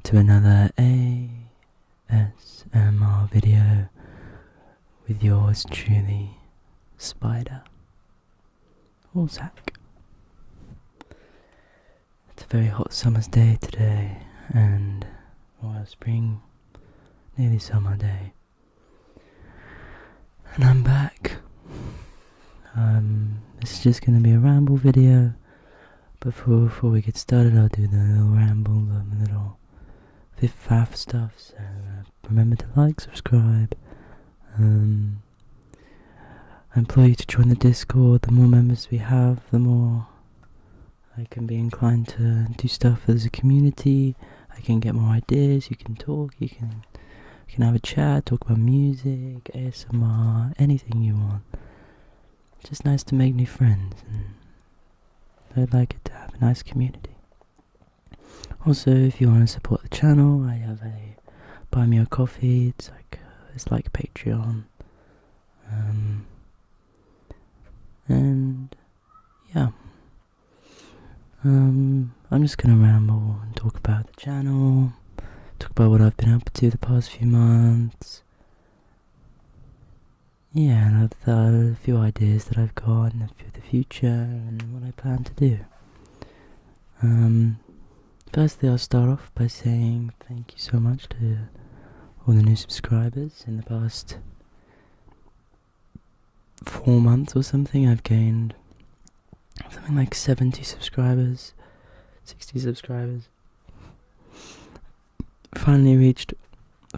to another ASMR video with yours truly, Spider or Zach. It's a very hot summer's day today, and spring, nearly summer day, and I'm back. This is just going to be a ramble video. Before we get started, I'll do the little ramble, the little faff stuff. So remember to like, subscribe. I implore you to join the Discord. The more members we have, the more I can be inclined to do stuff as a community. I can get more ideas. You can talk. You can have a chat, talk about music, ASMR, anything you want. It's just nice to make new friends, and I'd like it to have a nice community. Also, if you want to support the channel, I have a buy me a coffee. It's like Patreon. And yeah. I'm just gonna ramble and talk about the channel, talk about what I've been up to the past few months. Yeah, and a few ideas that I've got for the future and what I plan to do. Firstly, I'll start off by saying thank you so much to all the new subscribers. In the past 4 months or something, I've gained something like 70 subscribers, 60 subscribers. Finally reached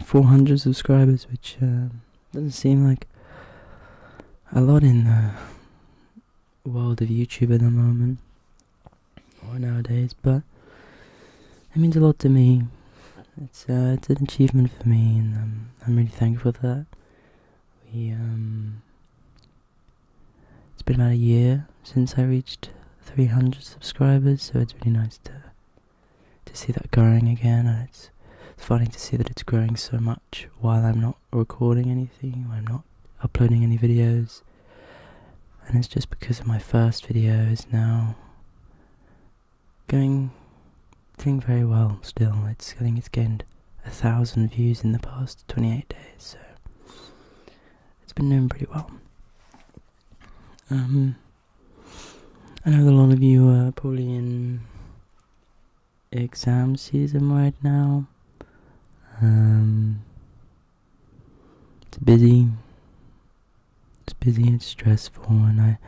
400 subscribers, which doesn't seem like a lot in the world of YouTube at the moment, or nowadays, but it means a lot to me. It's an achievement for me, and I'm really thankful for that. It's been about a year since I reached 300 subscribers, so it's really nice to see that growing again, and it's funny to see that it's growing so much while I'm not recording anything, while I'm not uploading any videos. And it's just because of my first video is now doing very well still. I think it's gained 1,000 views in the past 28 days, so it's been doing pretty well. I know that a lot of you are probably in exam season right now. It's busy, it's stressful, and I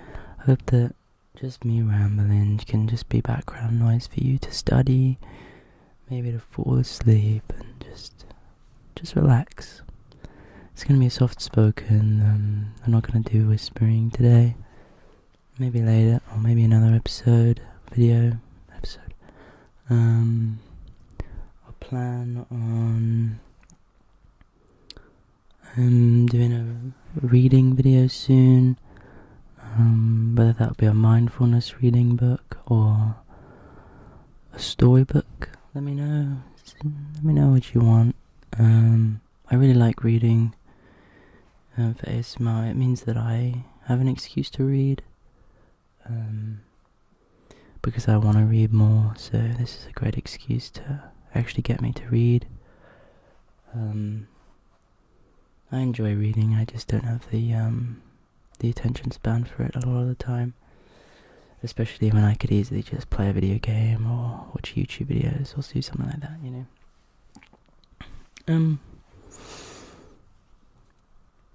hope that just me rambling can just be background noise for you to study, maybe to fall asleep and just relax. It's going to be a soft spoken, I'm not going to do whispering today. Maybe later, or maybe another video episode. I'll plan on doing a reading video soon, whether that'll be a mindfulness reading book or a storybook. Let me know what you want. I really like reading for ASMR. It means that I have an excuse to read, because I want to read more, so this is a great excuse to actually get me to read. I enjoy reading, I just don't have the attention span for it a lot of the time, especially when I could easily just play a video game or watch YouTube videos or do something like that, you know.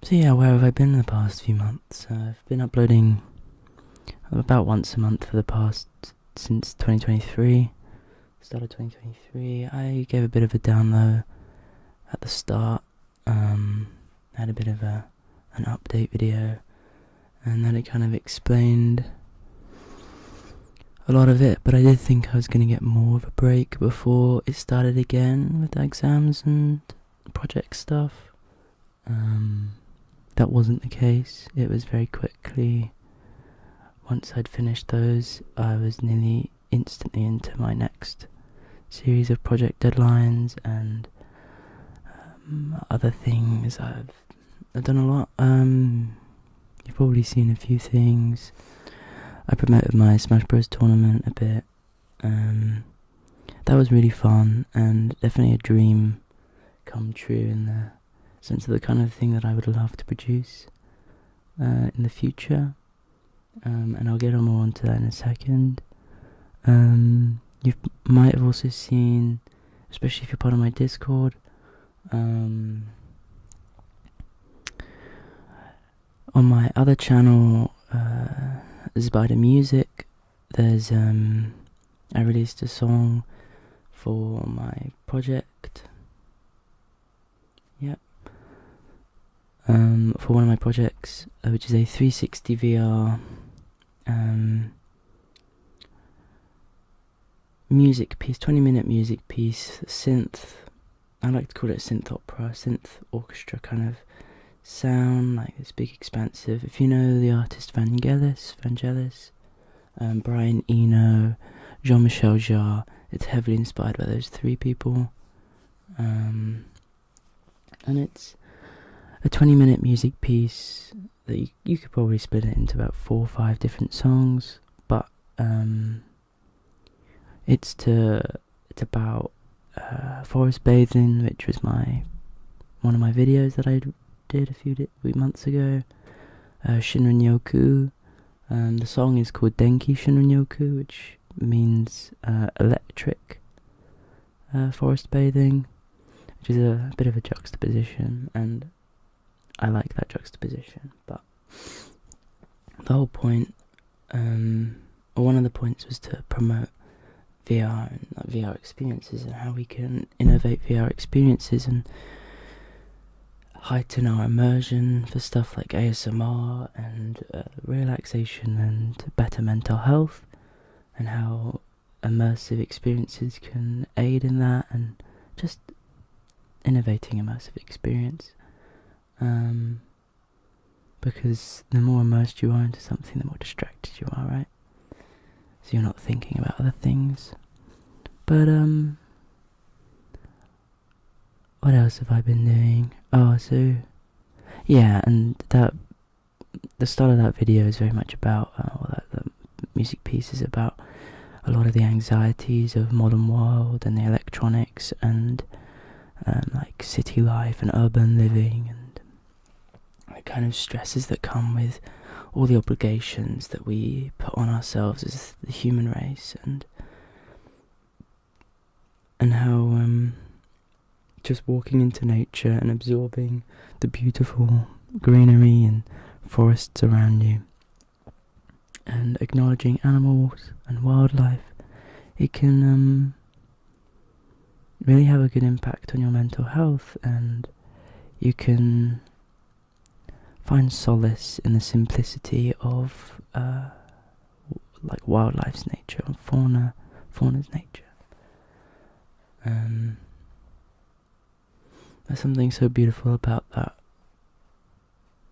So yeah, where have I been in the past few months? I've been uploading about once a month since 2023, start of 2023. I gave a bit of a down low at the start, had a bit of an update video, and then it kind of explained a lot of it, but I did think I was going to get more of a break before it started again with the exams and project stuff. That wasn't the case. It was very quickly. Once I'd finished those, I was nearly instantly into my next series of project deadlines and other things. I've done a lot. You've probably seen a few things. I promoted my Smash Bros tournament a bit. that was really fun, and definitely a dream come true in the sense of the kind of thing that I would love to produce in the future. And I'll get more onto that in a second. You might have also seen, especially if you're part of my Discord, on my other channel, Spider Music, there's I released a song for my project. Yep. For one of my projects, which is a 360 VR music piece, 20-minute music piece, synth. I like to call it synth opera, synth orchestra kind of sound, like this big expansive. If you know the artist Vangelis, Brian Eno, Jean-Michel Jarre, it's heavily inspired by those three people. And it's a 20-minute music piece that you could probably split it into about 4 or 5 different songs, but it's about forest bathing, which was one of my videos that I did a few months ago. Shinrin-yoku. The song is called Denki Shinrin-yoku, which means electric forest bathing, which is a bit of a juxtaposition, and I like that juxtaposition. But the whole point, or one of the points, was to promote VR and VR experiences, and how we can innovate VR experiences and heighten our immersion for stuff like ASMR and relaxation and better mental health, and how immersive experiences can aid in that, and just innovating immersive experience. Because the more immersed you are into something, the more distracted you are, right? So you're not thinking about other things. But what else have I been doing? And the start of that video is very much about, the music piece is about a lot of the anxieties of modern world and the electronics and like city life and urban living, and the kind of stresses that come with all the obligations that we put on ourselves as the human race, and how just walking into nature and absorbing the beautiful greenery and forests around you, and acknowledging animals and wildlife, it can really have a good impact on your mental health, and you can find solace in the simplicity of like wildlife's nature and fauna's nature. There's something so beautiful about that,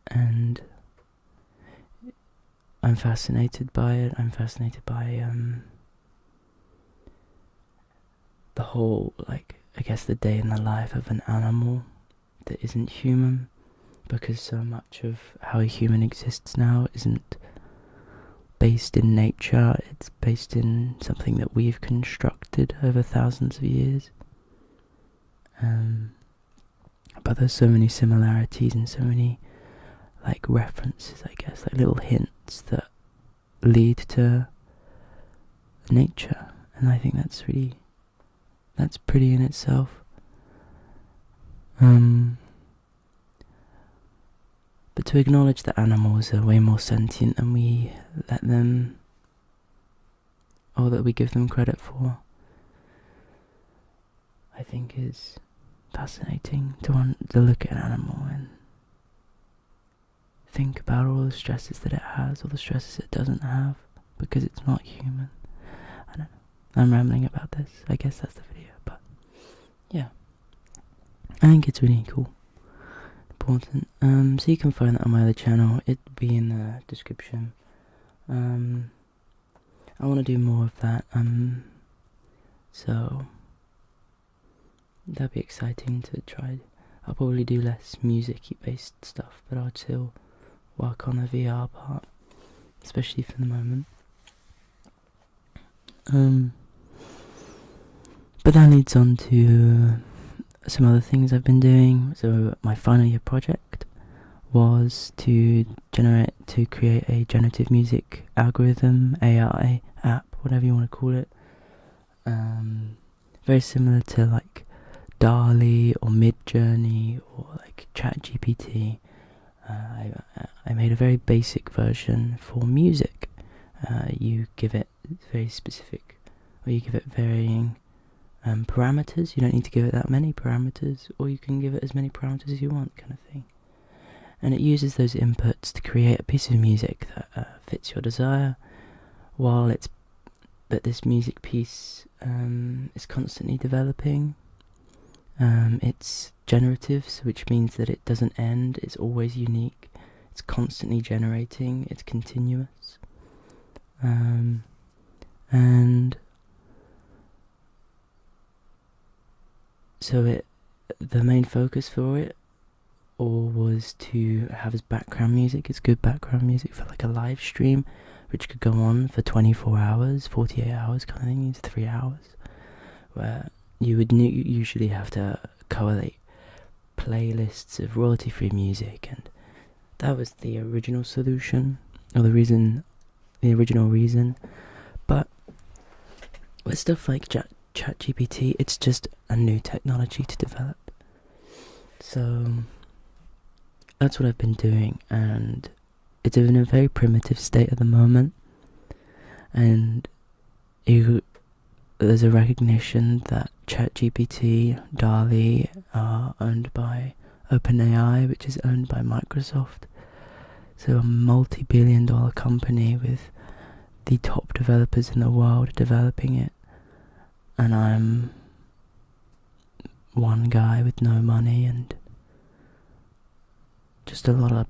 and I'm fascinated by it. I'm fascinated by the whole, like, I guess the day in the life of an animal that isn't human, because so much of how a human exists now isn't based in nature, it's based in something that we've constructed over thousands of years. But there's so many similarities and so many like references, I guess, like little hints that lead to nature, and I think that's pretty in itself. But to acknowledge that animals are way more sentient than we let them, or that we give them credit for, I think is fascinating to look at an animal and think about all the stresses that it has, all the stresses it doesn't have, because it's not human. I don't know. I'm rambling about this. I guess that's the video, but yeah. I think it's really cool. Important. So you can find that on my other channel. It'll be in the description. I want to do more of that. So that'd be exciting to try. I'll probably do less music-y based stuff, but I'll still work on the VR part, especially for the moment. But that leads on to some other things I've been doing. So my final year project was to create a generative music algorithm, AI app, whatever you want to call it. Very similar to like DALL-E or Midjourney or like ChatGPT. I made a very basic version for music. You give it very specific, or you give it varying parameters. You don't need to give it that many parameters, or you can give it as many parameters as you want, kind of thing. And it uses those inputs to create a piece of music that fits your desire, but this music piece is constantly developing. It's generative, which means that it doesn't end. It's always unique. It's constantly generating. It's continuous. And so the main focus for it all was to have as background music. It's good background music for like a live stream, which could go on for 24 hours, 48 hours kind of thing. It's 3 hours, where you would usually have to collate playlists of royalty-free music, and that was the original solution, or the original reason. But with stuff like ChatGPT, it's just a new technology to develop. So that's what I've been doing, and it's in a very primitive state at the moment. And there's a recognition that ChatGPT, DALL-E are owned by OpenAI, which is owned by Microsoft. So a multi-billion-dollar company with the top developers in the world developing it. And I'm one guy with no money and just a lot of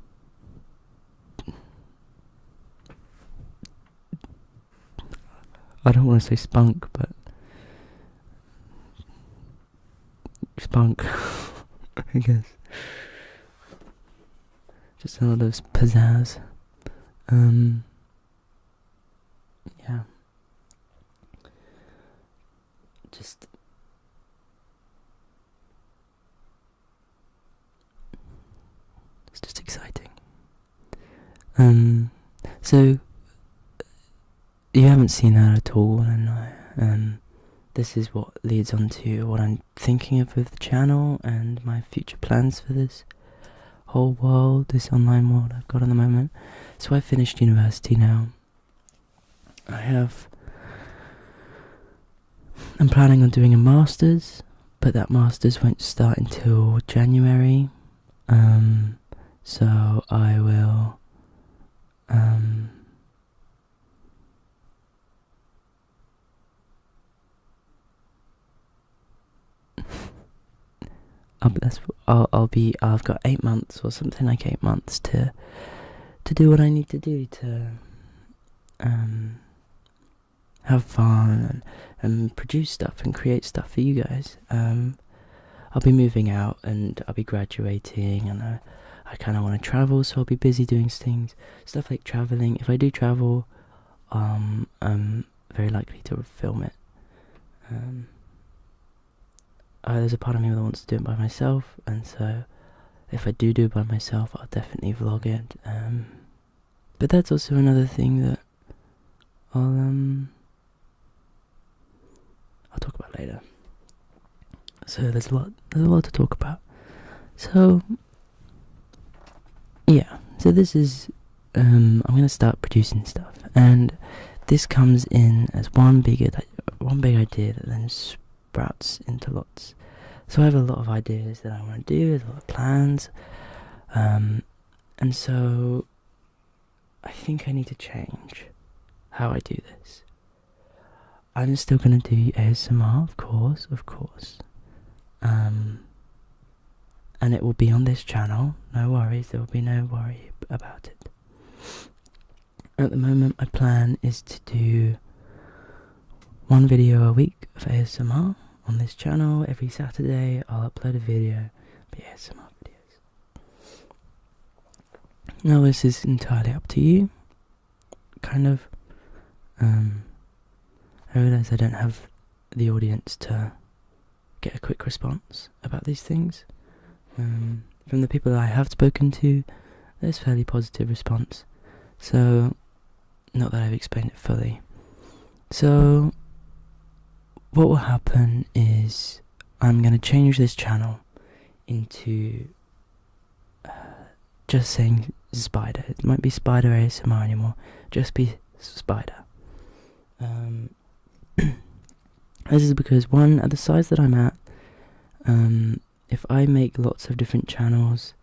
I don't want to say spunk, but spunk, I guess. Just a lot of pizzazz. Yeah. It's just exciting. So you haven't seen that at all, and this is what leads on to what I'm thinking of with the channel and my future plans for this whole world, this online world I've got at the moment. So I finished university now. I'm planning on doing a master's, but that master's won't start until January. So I will I've got 8 months or something like 8 months to do what I need to do to have fun and produce stuff and create stuff for you guys. I'll be moving out and I'll be graduating, and I kind of want to travel, so I'll be busy doing stuff like traveling. If I do travel, I'm very likely to film it. There's a part of me that wants to do it by myself, and so if I do it by myself, I'll definitely vlog it. But that's also another thing that I'll talk about later. So there's a lot to talk about. So yeah, so this is I'm gonna start producing stuff, and this comes in as one big idea that then sprouts into lots. So I have a lot of ideas that I want to do, there's a lot of plans, and so I think I need to change how I do this. I'm still going to do ASMR, of course, and it will be on this channel, no worries, there will be no worry about it. At the moment, my plan is to do one video a week of ASMR on this channel. Every Saturday I'll upload a video of ASMR videos. Now this is entirely up to you. Kind of, I realise I don't have the audience to get a quick response about these things. From the people that I have spoken to, there's fairly positive response. So, not that I've explained it fully. So, what will happen is I'm going to change this channel into just saying Spider. It might be Spider ASMR anymore, just be Spider. This is because, one, at the size that I'm at, if I make lots of different channels,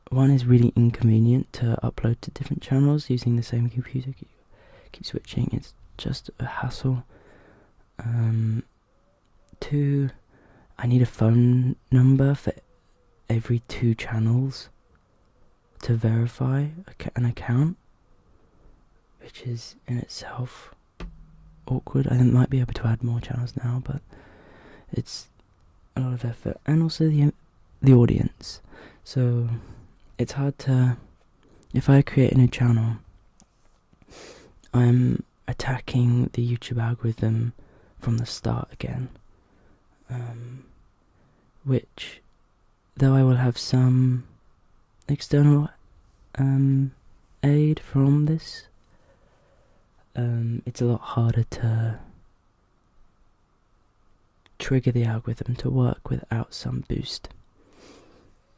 one is really inconvenient to upload to different channels using the same computer. Keep switching, it's just a hassle. Two, I need a phone number for every 2 channels to verify an account, which is in itself awkward. I might be able to add more channels now, but it's a lot of effort. And also the audience. So it's hard to, if I create a new channel, I'm attacking the YouTube algorithm from the start again, which, though I will have some external aid from this, it's a lot harder to trigger the algorithm to work without some boost,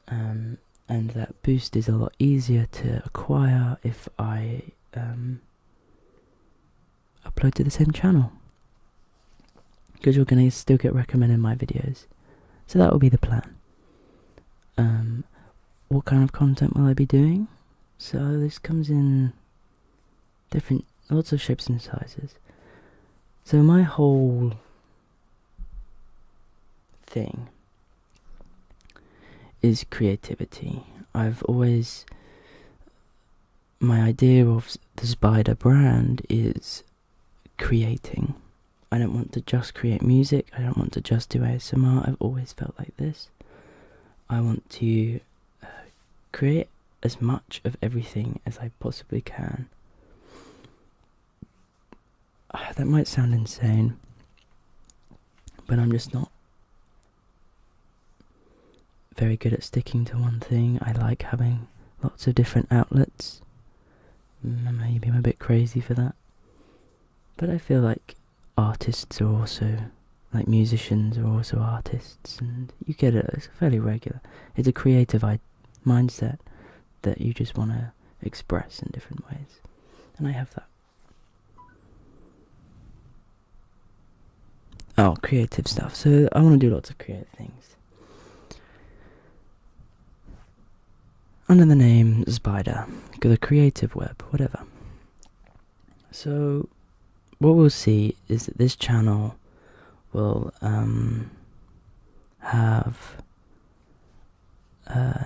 and that boost is a lot easier to acquire if I upload to the same channel, because you're going to still get recommended my videos. So that will be the plan. What kind of content will I be doing? So this comes in lots of shapes and sizes. So my whole thing is creativity. My idea of the Spider brand is creating. I don't want to just create music, I don't want to just do ASMR, I've always felt like this. I want to create as much of everything as I possibly can. That might sound insane, but I'm just not very good at sticking to one thing. I like having lots of different outlets. Maybe I'm a bit crazy for that, but I feel like artists are also, like musicians are also artists, and you get it, it's fairly regular. It's a creative mindset that you just want to express in different ways, and I have that. Oh, creative stuff. So I want to do lots of creative things under the name Spider, the creative web, whatever. So what we'll see is that this channel will have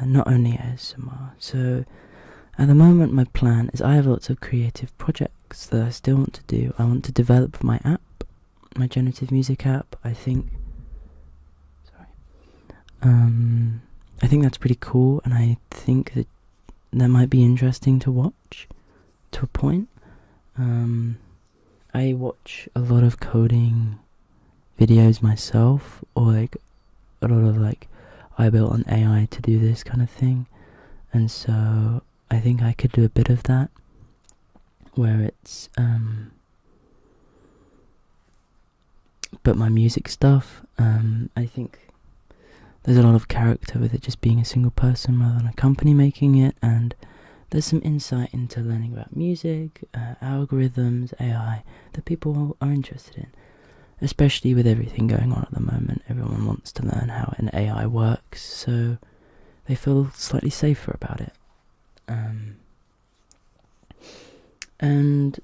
not only ASMR. So at the moment my plan is I have lots of creative projects that I still want to do. I want to develop my app, my generative music app. I think that's pretty cool, and I think that might be interesting to watch to a point. I watch a lot of coding videos myself, or like a lot of I built an AI to do this kind of thing, and so I think I could do a bit of that, where it's but my music stuff, I think there's a lot of character with it just being a single person rather than a company making it, and there's some insight into learning about music, algorithms, AI, that people are interested in. Especially with everything going on at the moment, everyone wants to learn how an AI works, so they feel slightly safer about it. And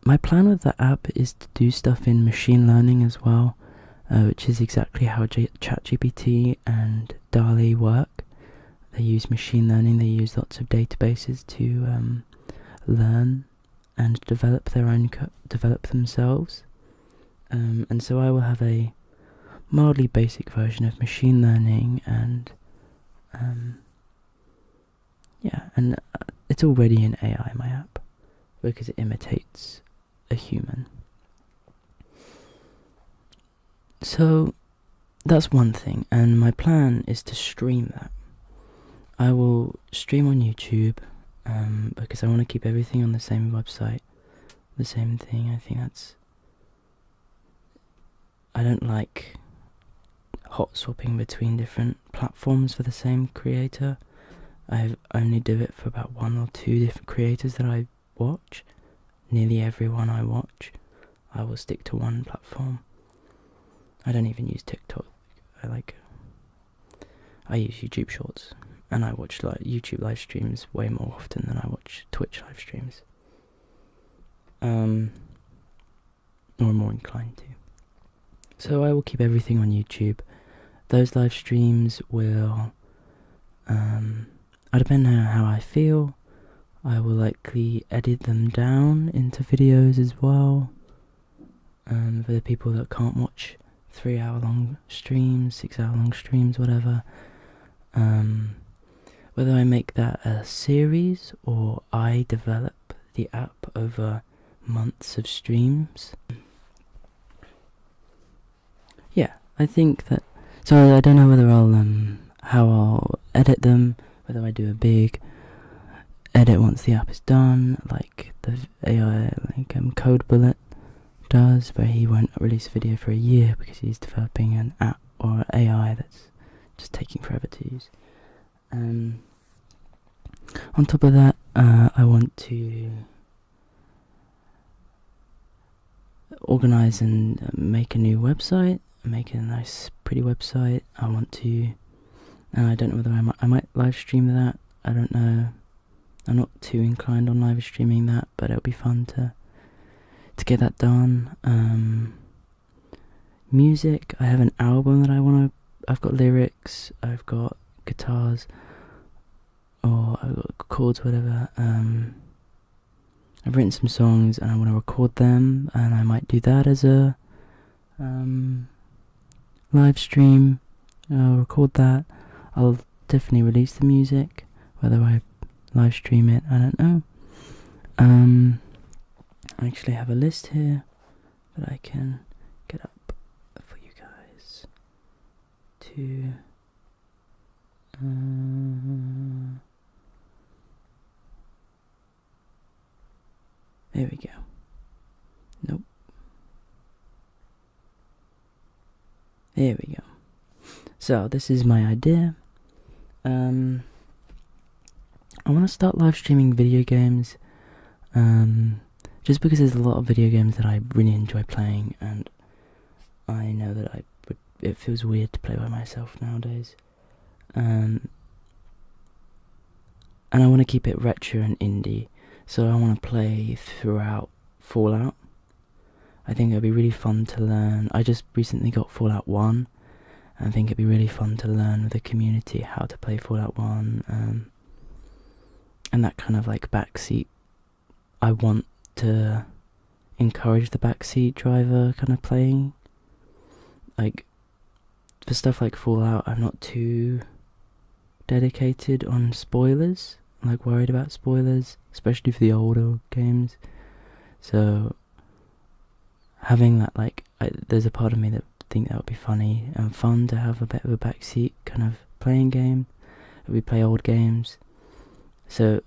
my plan with the app is to do stuff in machine learning as well, which is exactly how ChatGPT and DALL-E work. They use machine learning, they use lots of databases to learn and develop themselves. And so I will have a mildly basic version of machine learning, and it's already in AI, my app, because it imitates a human. So that's one thing, and my plan is to stream that. I will stream on YouTube, because I want to keep everything on the same website, the same thing. I think I don't like hot swapping between different platforms for the same creator. I only do it for about 1 or 2 different creators that I watch. Nearly everyone I watch, I will stick to one platform. I don't even use TikTok. I use YouTube Shorts, and I watch YouTube live streams way more often than I watch Twitch live streams. Or I'm more inclined to. So I will keep everything on YouTube. Those live streams will, depending on how I feel, I will likely edit them down into videos as well. For the people that can't watch 3-hour-long streams, 6-hour-long streams, whatever. Whether I make that a series or I develop the app over months of streams. Yeah, I think that. So I don't know whether how I'll edit them. Whether I do a big edit once the app is done, like the AI, Code Bullet does, where he won't release a video for a year because he's developing an app or AI that's just taking forever to use. On top of that, I want to organize and make a new website, make a nice, pretty website. I want to, I don't know whether I might live stream that. I don't know. I'm not too inclined on live streaming that, but it'll be fun to get that done. Music, I have an album that I've got lyrics, I've got guitars, or I've got chords, whatever. I've written some songs and I want to record them, and I might do that as a live stream. I'll record that. I'll definitely release the music. Whether I live stream it, I don't know. I actually have a list here that I can get up for you guys to there we go. Nope. There we go. So this is my idea. I want to start live streaming video games, just because there's a lot of video games that I really enjoy playing, and I know that it feels weird to play by myself nowadays. And I want to keep it retro and indie, so I want to play throughout Fallout. I think it'd be really fun to learn. I just recently got Fallout 1, and I think it'd be really fun to learn with the community how to play Fallout 1, and that kind of backseat. I want to encourage the backseat driver kind of playing. For stuff like Fallout, I'm not too dedicated on spoilers, worried about spoilers, especially for the older games. So having that, there's a part of me that think that would be funny and fun to have a bit of a backseat kind of playing game. We play old games, so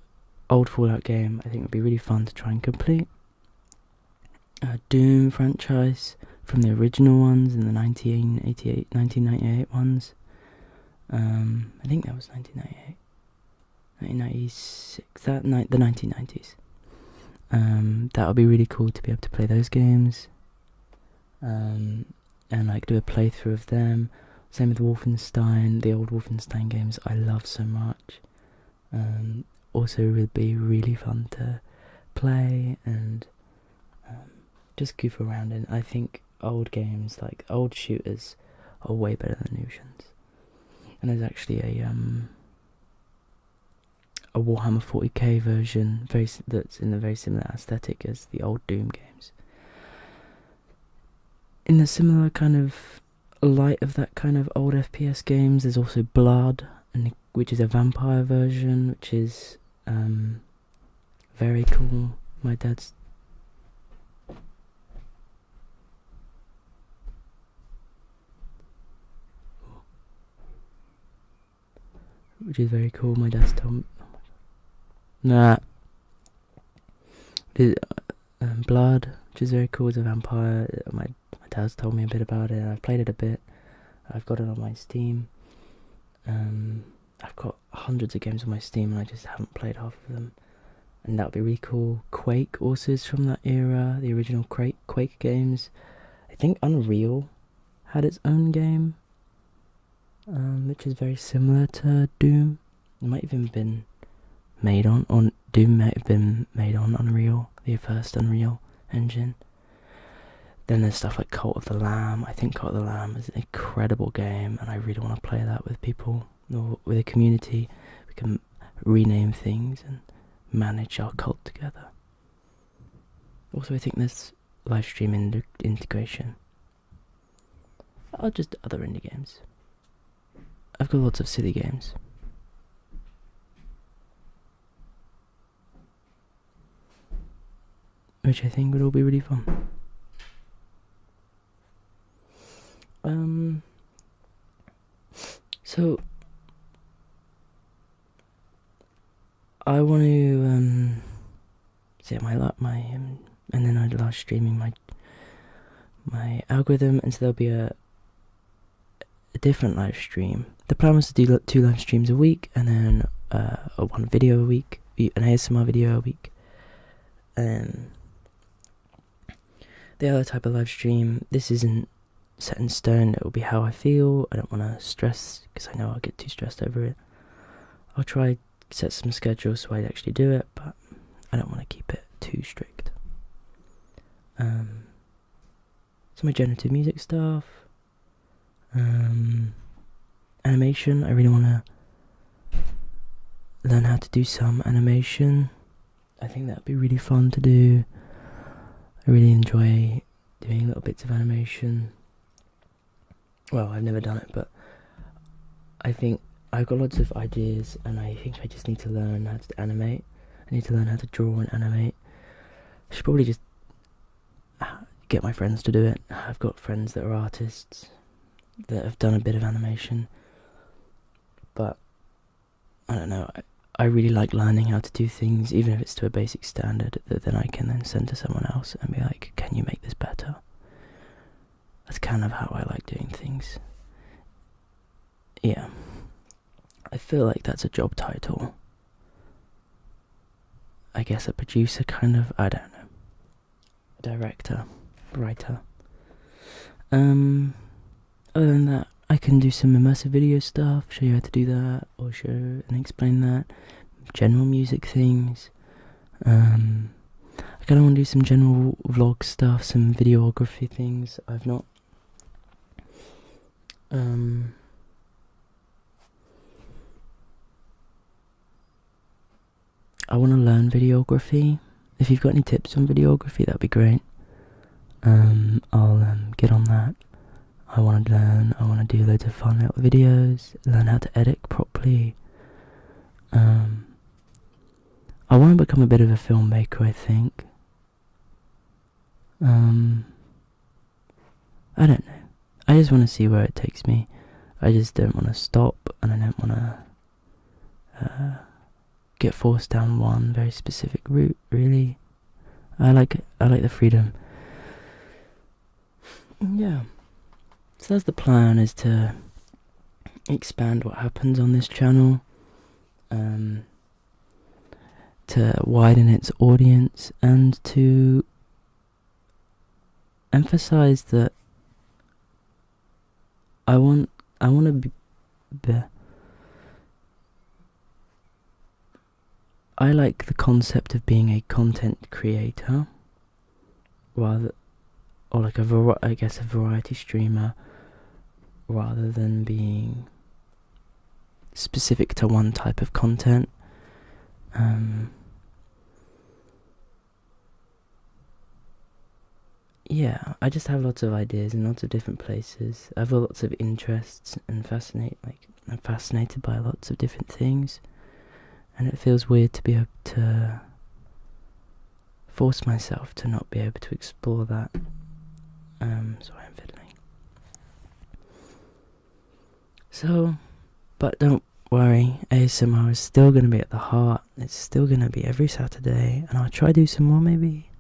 old Fallout game I think would be really fun to try and complete. Doom franchise from the original ones and the 1998 ones. I think that was 1998, 1996, the 1990s. That would be really cool to be able to play those games, and do a playthrough of them. Same with Wolfenstein, the old Wolfenstein games I love so much. Also would be really fun to play and just goof around in. I think old games, old shooters, are way better than new ones. And there's actually a Warhammer 40k version that's in a very similar aesthetic as the old Doom games. In the similar kind of light of that kind of old FPS games, there's also Blood, which is a vampire version, which is very cool. My dad's which is very cool. My dad's told me. Nah. Blood, which is very cool. It's a vampire. My dad's told me a bit about it. I've played it a bit. I've got it on my Steam. I've got hundreds of games on my Steam and I just haven't played half of them. And that would be really cool. Quake also is from that era, the original Quake games. I think Unreal had its own game, which is very similar to Doom. It might have even been made on Doom might have been made on Unreal, the first Unreal engine. Then there's stuff like Cult of the Lamb. I think Cult of the Lamb is an incredible game, and I really want to play that with people, or with a community. We can rename things and manage our cult together. Also, I think there's live stream integration. Or just other indie games. I've got lots of silly games. Which I think would all be really fun. So I want to set my and then I'd last streaming my algorithm, and so there'll be a different live stream. The plan was to do 2 live streams a week, and then one video a week, an ASMR video a week, and the other type of live stream, this isn't set in stone. It will be how I feel. I don't want to stress, because I know I'll get too stressed over it. I'll try set some schedules so I'd actually do it, but I don't want to keep it too strict. Some generative music stuff, animation. I really want to learn how to do some animation. I think that'd be really fun to do. I really enjoy doing little bits of animation. Well, I've never done it, but I think I've got lots of ideas, and I think I just need to learn how to animate. I need to learn how to draw and animate. I should probably just get my friends to do it. I've got friends that are artists that have done a bit of animation, but I don't know. I really like learning how to do things, even if it's to a basic standard, that then I can then send to someone else and be like, can you make this better? That's kind of how I like doing things. Yeah. I feel like that's a job title. I guess a producer, kind of, I don't know. A director, writer. Other than that, I can do some immersive video stuff, show you how to do that, or show and explain that. General music things. I kind of want to do some general vlog stuff, some videography things. I've not. I want to learn videography. If you've got any tips on videography, that'd be great. I'll get on that. I want to learn. I want to do loads of fun little videos. Learn how to edit properly. I want to become a bit of a filmmaker, I think. I don't know. I just want to see where it takes me. I just don't want to stop, and I don't want to get forced down one very specific route, really. I like the freedom. Yeah. So that's the plan, is to expand what happens on this channel, to widen its audience, and to emphasize that I want to be I like the concept of being a content creator, or like a variety streamer, rather than being specific to one type of content. Yeah, I just have lots of ideas in lots of different places. I have lots of interests and I'm fascinated by lots of different things, and it feels weird to be able to force myself to not be able to explore that. Sorry, I'm fiddling. So, but don't worry, ASMR is still going to be at the heart. It's still going to be every Saturday, and I'll try to do some more maybe.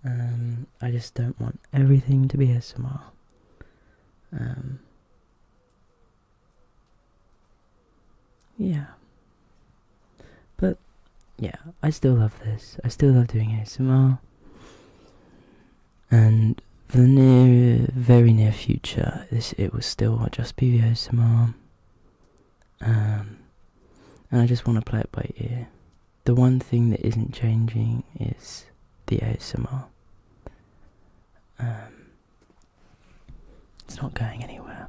I just don't want everything to be ASMR. Yeah. But, yeah, I still love this. I still love doing ASMR. And for the very near future, it will still just be the ASMR. And I just want to play it by ear. The one thing that isn't changing is the ASMR. It's not going anywhere.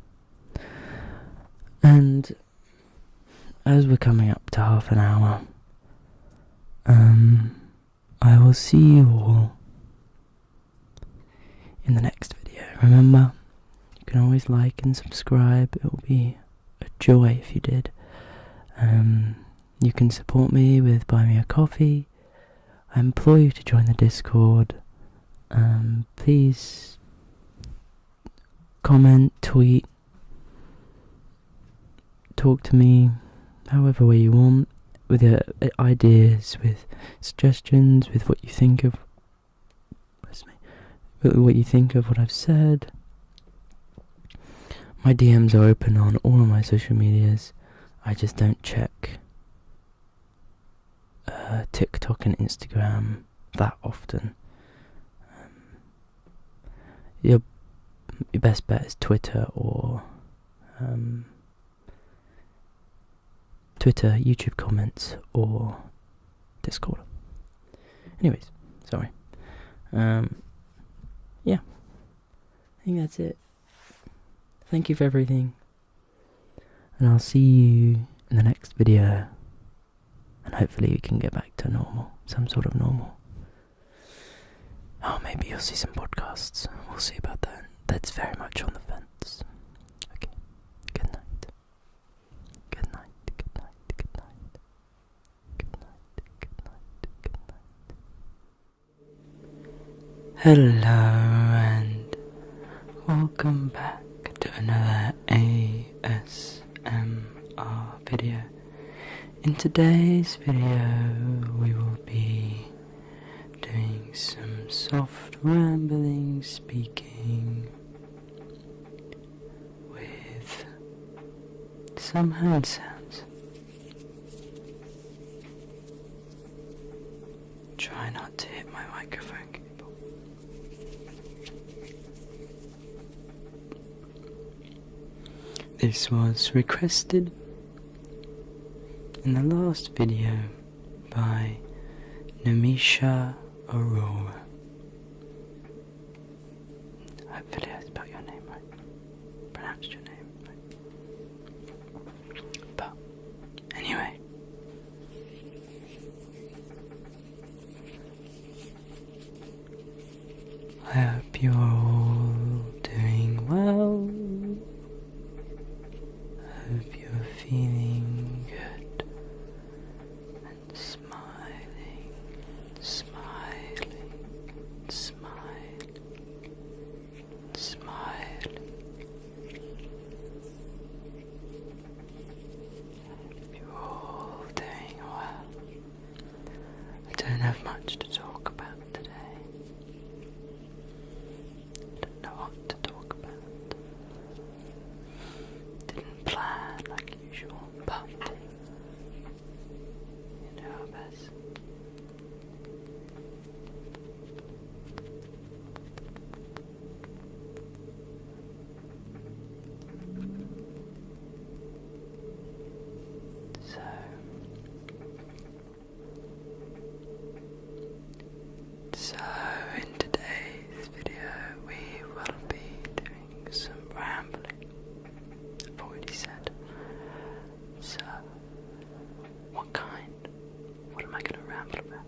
And as we're coming up to half an hour, I will see you all in the next video. Remember, you can always like and subscribe. It will be a joy if you did. You can support me with Buy Me a Coffee. I implore you to join the Discord. Please comment, tweet, talk to me however way you want, with your ideas, with suggestions, with what you think of what I've said. My DMs are open on all of my social medias. I just don't check TikTok and Instagram that often. Your best bet is Twitter or YouTube comments, or Discord. Anyways, sorry. Yeah, I think that's it. Thank you for everything, and I'll see you in the next video, and hopefully we can get back to normal, some sort of normal. Oh, maybe you'll see some podcasts. We'll see about that. That's very much on the fence. Okay, good night. Good night, good night, good night. Good night, good night, good night. Hello and welcome back to another ASMR video. In today's video we will be doing some soft rambling speaking with some hand sounds. Try not to hit my microphone cable. This was requested in the last video by Namisha Aurora. Hopefully I spelled your name right. Pronounced your name right. But anyway, I hope you're all doing well. I hope you're feeling good and smiling, smiling, smiling, smiling. I hope you're all doing well. I don't have much to talk about today. Don't know what to talk about. Didn't plan like usual, but you know our best. So in today's video we will be doing some rambling. I've already said. So, what kind? What am I going to ramble about?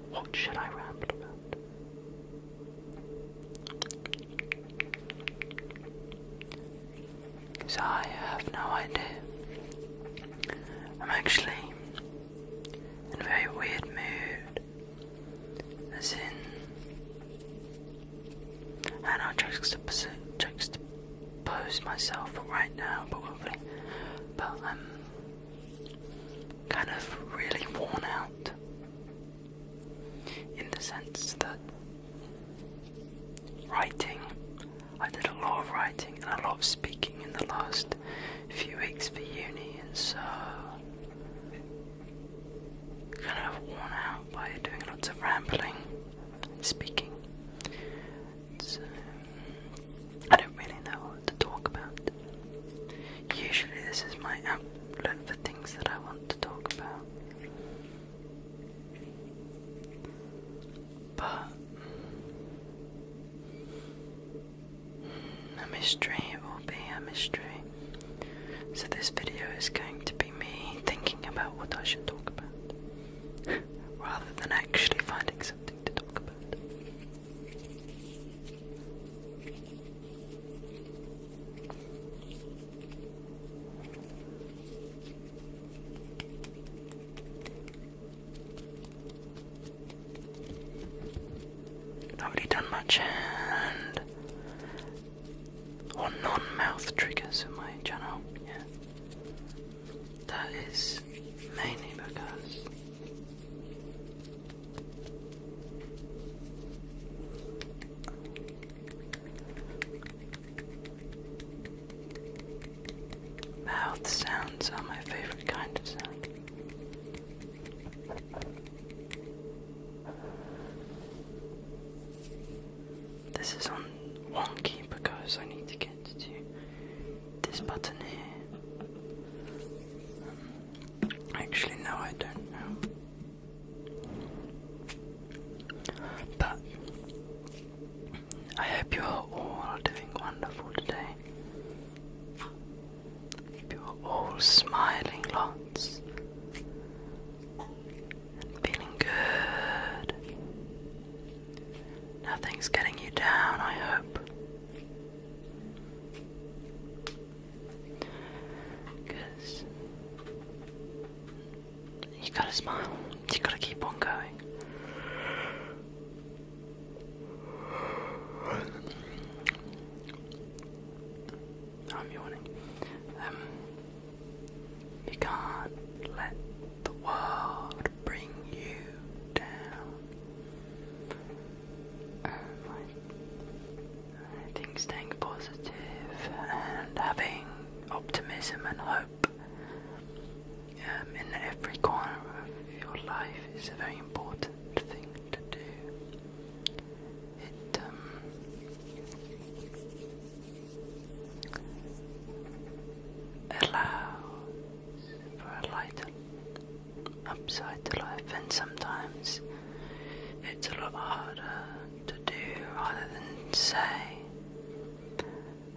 What should I ramble about? Because I have no idea. I'm actually in a very weird mood. As in, and I'll juxtapose myself right now, probably but I'm kind of really worn out, in the sense that writing, I did a lot of writing and a lot of speaking in the last few weeks for uni, and so kind of worn out by doing lots of rambling and speaking. So I don't really know what to talk about. Usually this is my outlet for things that I want to talk about. But a mystery, it will be a mystery. So this video is going to be me thinking about what I should talk about, rather than actually finding something to talk about. Not really done much hand or non-mouth triggers on my channel yet. That is mainly because mouth sounds are my favourite kind of sound. This is on wonky because I need to get to this button here. Actually, no, I don't know. But I hope you're all doing wonderful today. Hope you're all smiling lots and feeling good. Nothing's getting you down, I hope. Because you gotta smile. You gotta keep on going. I'm yawning. You can't let the world bring you down. I think staying positive and having optimism and hope in every corner of your life is a very important thing to do. It allows for a lighter upside to life, and sometimes it's a lot harder to do rather than say.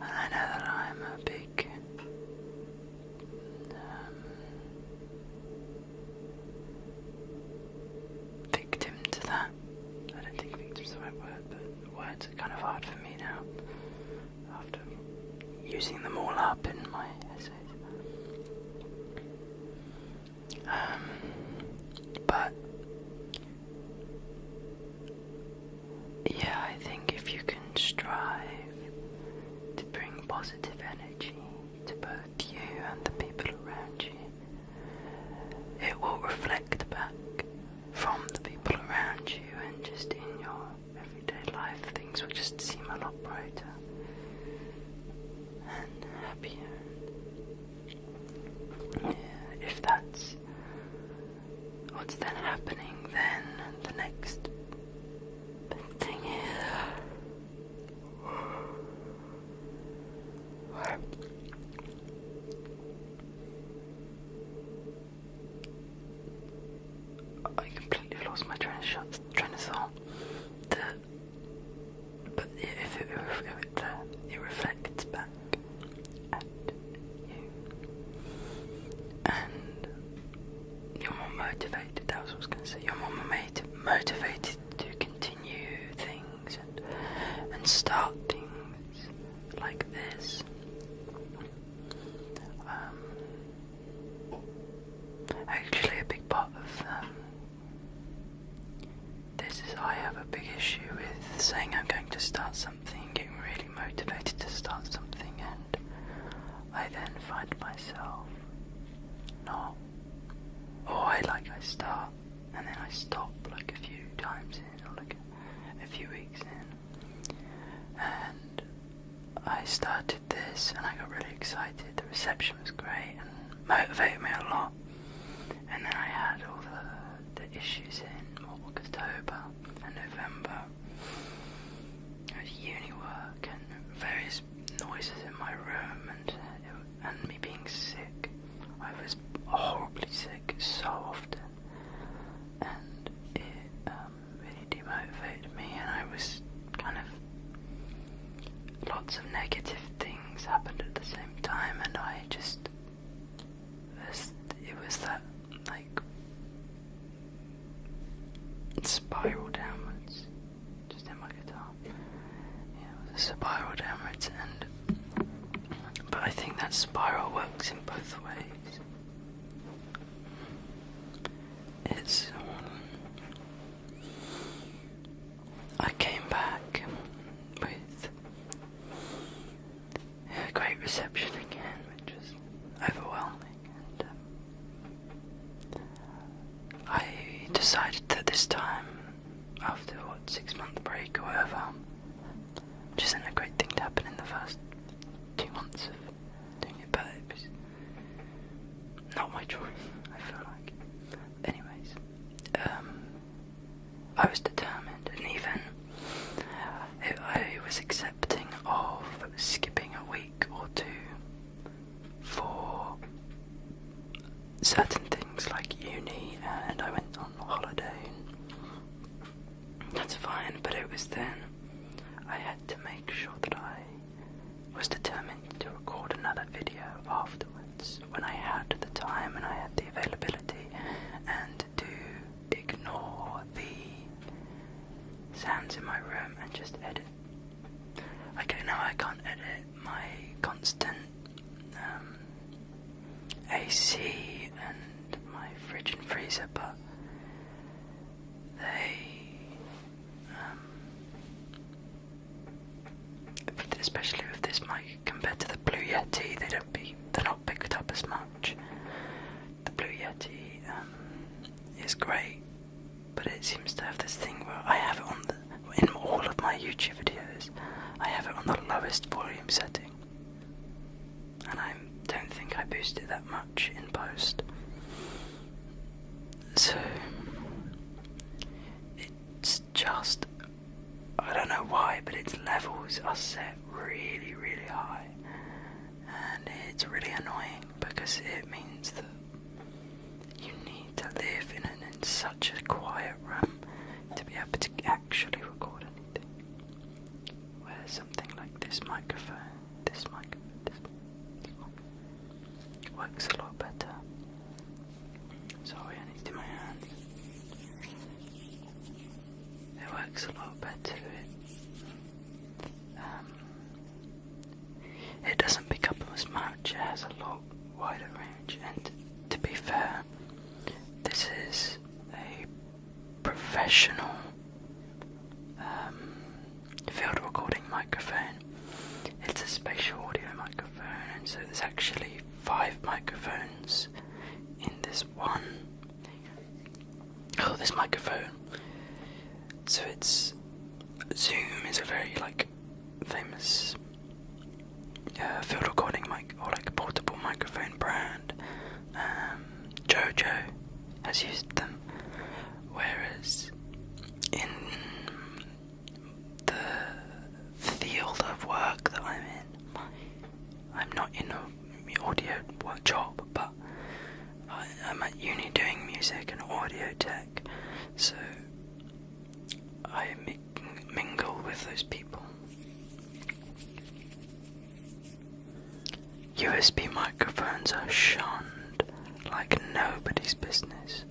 And I know that I'm a big victim to that. I don't think victim's the right word, but words are kind of hard for me now after using them all up in my essays. But yeah, I think if you can strive to bring positive energy to both you and the people around you, it will reflect back from the people around you, and just in your everyday life things will just seem a lot brighter and happier. Yeah, if that's what's then happening, then the next thing is I completely lost my train of thought. But if it reflects back at you, and you're more motivated. That was what I was going to say. You're more motivated to continue things and start things like this. Actually, a big part of this is I have a big issue with saying I'm going to start something, getting really motivated to start something, and I then find myself not. Or I start and then I stop like a few times in, or like a few weeks in. And I started this and I got really excited. The reception was great and motivated me a lot. And then I had all the issues in October and November. There was uni work and various noises in my room and me being sick. I was horribly sick so often, and it really demotivated me, and I was kind of, lots of negative things happened at the same time, and I just, it was that like spiral downwards, just in my guitar. Yeah, it was a spiral downwards, but I think that spiral works in both ways. I came back with a great reception again, which was overwhelming, and I decided that this time, after 6-month break or whatever, which isn't a great thing to happen in the first 2 months of doing it, but it was not my choice, I feel like. Anyways, I was determined, and even I was accepting of skipping a week or two for certain things like uni, and I went on holiday. That's fine, but it was then I had to make sure that I was determined to record another video afterwards when I had the time and I had the availability, and to ignore the sounds in my room and just edit. Okay, now I can't edit my constant AC and my fridge and freezer, but especially with this mic compared to the Blue Yeti, they're not picked up as much. The Blue Yeti is great, but it seems to have this thing where I have it in all of my YouTube videos, I have it on the lowest volume setting, and I don't think I boost it that much in post. So it's just, I don't know why, but its levels are set really, really high, and it's really annoying because it means that you need to live in such a quiet room to be able to actually record anything. Where something like this microphone works a lot better. Sorry, I need to do my hands. It works a lot better. It doesn't pick up as much. It has a lot wider range, and to be fair, this is a professional field recording microphone. It's a spatial audio microphone, and so there's actually 5 microphones in this one. Oh, this microphone. So it's Zoom is a very famous field recording mic, or portable microphone brand. Jojo has used them, whereas in the field of work that I'm in, I'm not in an audio job, but I'm at uni doing music and audio tech, so I mingle with those people. USB microphones are shunned like nobody's business.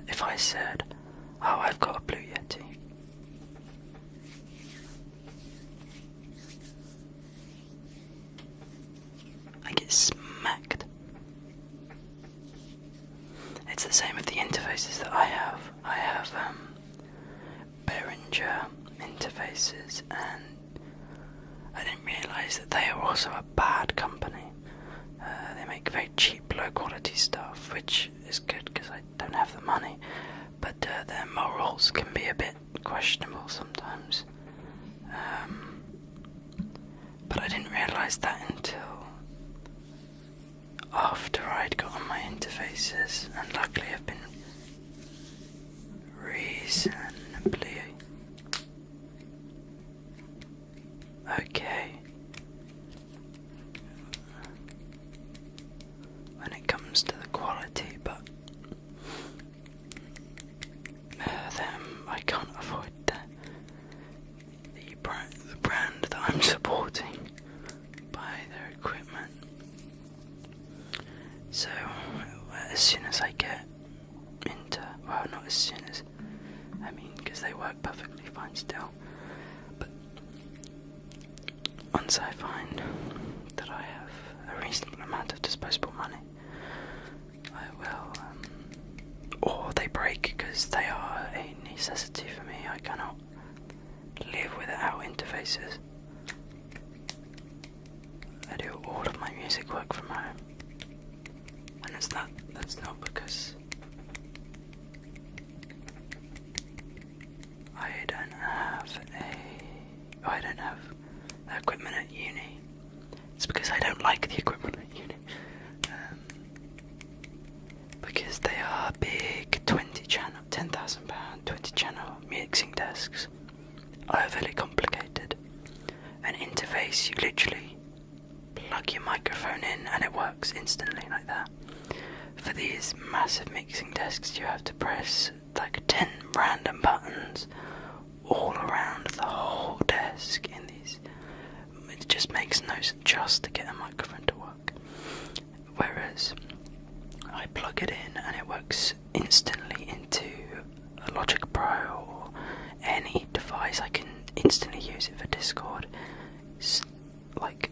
If I said, "Oh, I've got a Blue Yeti," I get smacked. It's the same with the interfaces that I have. I have Behringer interfaces, and I didn't realise that they are also a bad company. They make very cheap, low quality stuff, which is good because I don't have the money, but their morals can be a bit questionable sometimes. But I didn't realise that until after I'd got on my interfaces, and luckily I've been reasonably okay when it comes to the quality, but then I can't avoid the brand that I'm supporting by their equipment. So as soon as I get into, well, not as soon as, I mean, because they work perfectly fine still, but once I find that I have a reasonable amount of disposable money, I will, or they break because they are a necessity for me. I cannot live without interfaces. I do all of my music work from home, and that's not because I don't have the equipment at uni. It's because I don't like the equipment at uni. Because they are big 10,000 pound, 20 channel mixing desks, overly complicated. An interface, you literally plug your microphone in and it works instantly like that. For these massive mixing desks, you have to press like 10 random buttons all around the whole desk in these. It just makes no sense just to get a microphone to work. Whereas I plug it in and it works instantly into a Logic Pro or any device. I can instantly use it for Discord. It's like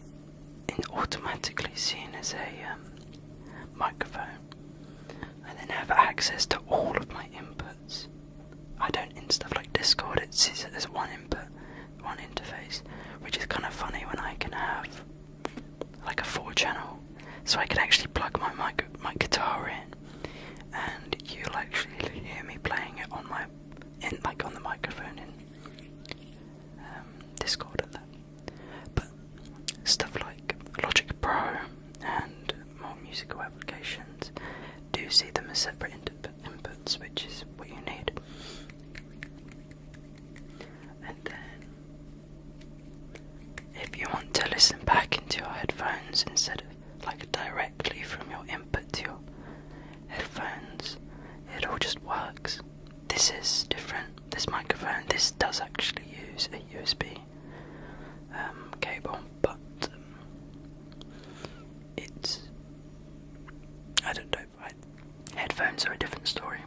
automatically seen as a microphone. I then have access to all of my inputs. I don't in stuff like Discord, it sees it as one input, one interface, which is kind of funny when I can have like a 4-channel, so I can actually plug my guitar in, and you'll actually hear me playing it on on the microphone in Discord and that. But stuff like Logic Pro and more musical applications do see them as separate inputs, which is what you need. And then, if you want to listen back into your headphones instead of like directly from your input to your headphones, it all just works. This is different. This microphone, this does actually use a USB cable, but it's, I don't know, headphones are a different story.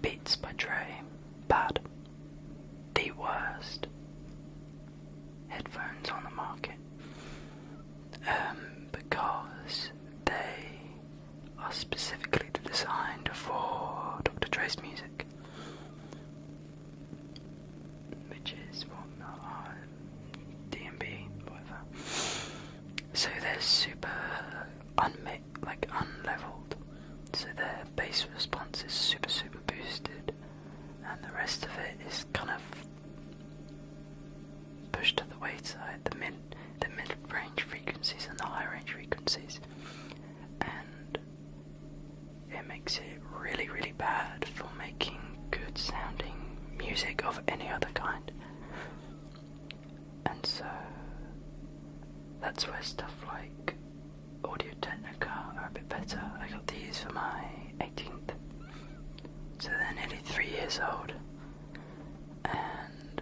Beats by Dre, bad. The worst headphones on the market. Because they are specifically designed for Dr. Dre's music, which is D&B, whatever. So they're super unleveled. So their bass response is super boosted, and the rest of it is kind of pushed to the wayside. The mid-range frequencies and the high-range frequencies, and it makes it really bad for making good sounding music of any other kind. And so that's where stuff like Audio-Technica are a bit better. I got these for my 18th, so they're nearly 3 years old, and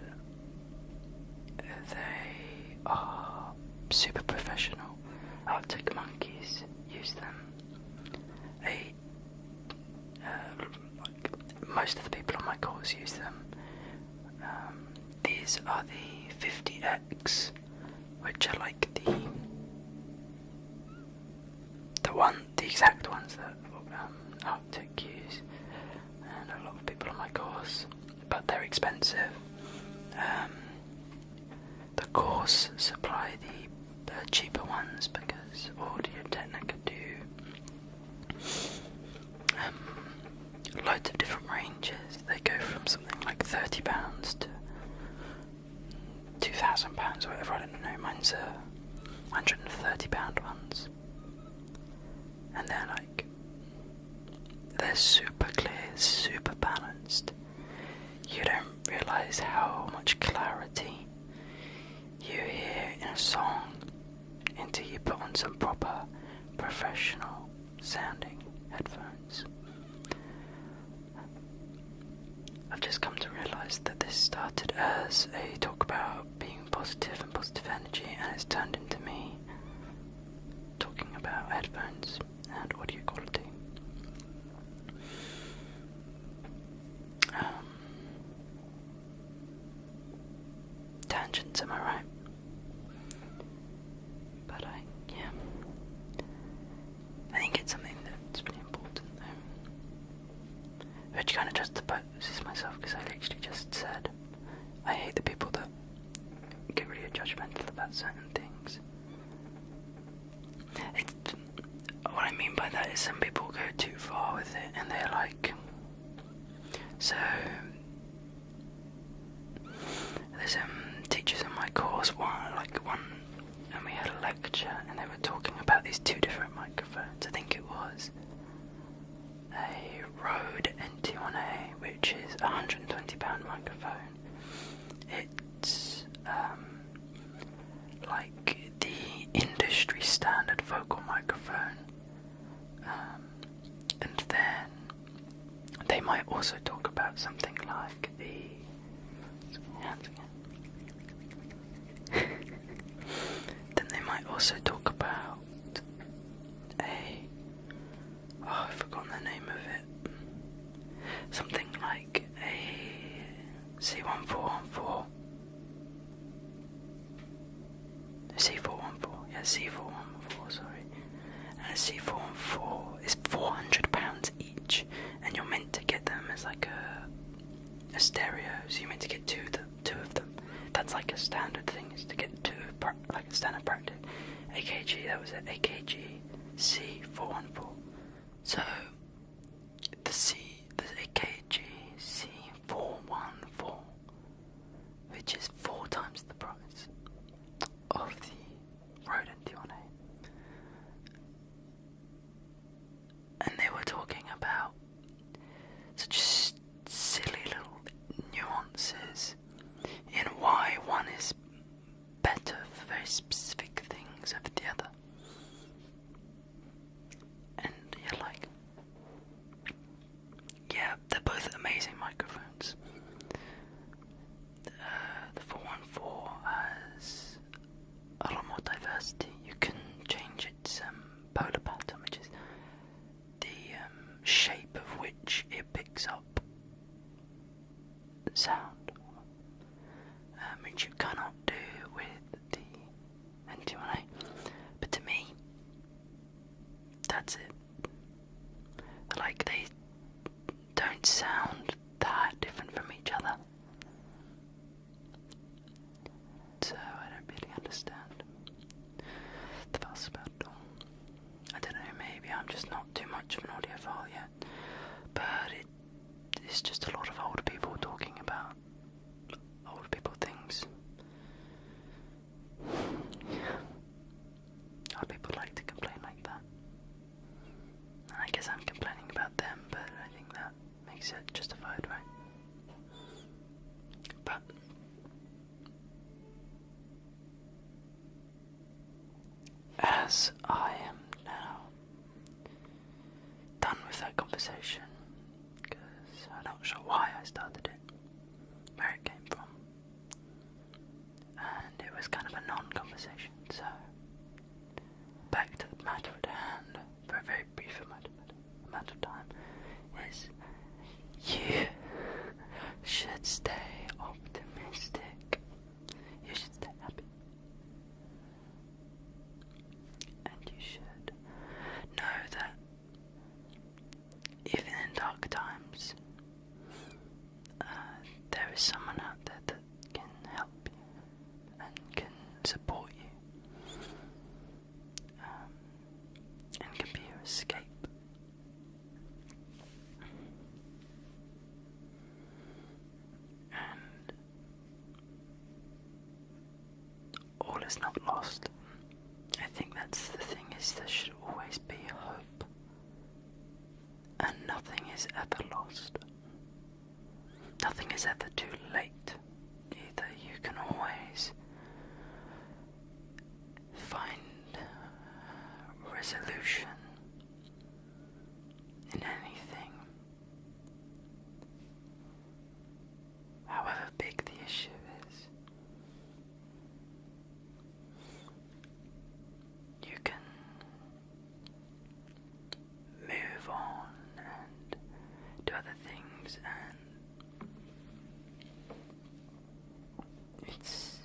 they are super professional. Arctic Monkeys use them. Most of the people on my course use them. These are the 50X, which are like the exact ones that Arctic use, and a lot of people on my course, but they're expensive. The course supply the cheaper ones business because Audio Technica do loads of different ranges. They go from something like £30 to £2,000 or whatever, I don't know. Mine's £130 ones. And they're super clear, super balanced. You don't realise how much clarity you hear in a song until you put on some proper professional sounding headphones. I've just come to realise that this started as a talk about being positive and positive energy, and it's turned into me talking about headphones and audio quality. Tangents, am I right? But I think it's something that's really important though. Which kind of justifies myself because I literally just said I hate the people that get really judgmental about certain things. What I mean by that is some people go too far with it and they're like, so there's teachers in my course, one, and we had a lecture and they were talking about these two different microphones. I think it was a Rode NT1A, which is a £120 microphone. It's like the industry standard vocal microphone, and then they might also talk about something like then they might also talk about I've forgotten the name of it. Something like a C414, sorry. And a C414 is £400 each, and you're meant to get them as like a stereo, so you're meant to get two of them. That's like a standard thing, is to get two, like a standard practice. AKG, that was it, AKG C414. So the AKG C414, which is 4 times the price of the Rode NT1A. And they were talking about such silly little nuances in why one is better for very specific things over the other. And you're like, yeah, they're both amazing microphones. The 414 has a lot more diversity. You can change its polar pattern, which is the shape of which it picks up sound, which you cannot do with the NT1A. But to me, that's it. Like, they don't sound that different from each other. So I don't really understand the fuss about it all. I don't know, maybe I'm just not too much of an audiophile yet, but it's just a lot of old people talking about old people things. Old people like to complain like that. And I guess I'm complaining about them, but I think that makes it justified, right? But as I am now done with that conversation, because I'm not sure why I started it, where it came from, and it was kind of a non-conversation, so back to the matter at hand for a very brief amount of time is you should stay optimistic. You should stay happy. And you should know that even in dark times, there is someone out there that can help you and can support you. is not lost. I think that's the thing, is there should always be hope. And nothing is ever lost. Nothing is ever too late. Either you can always find resolution in anything, however big the issue is. You can move on and do other things, and it's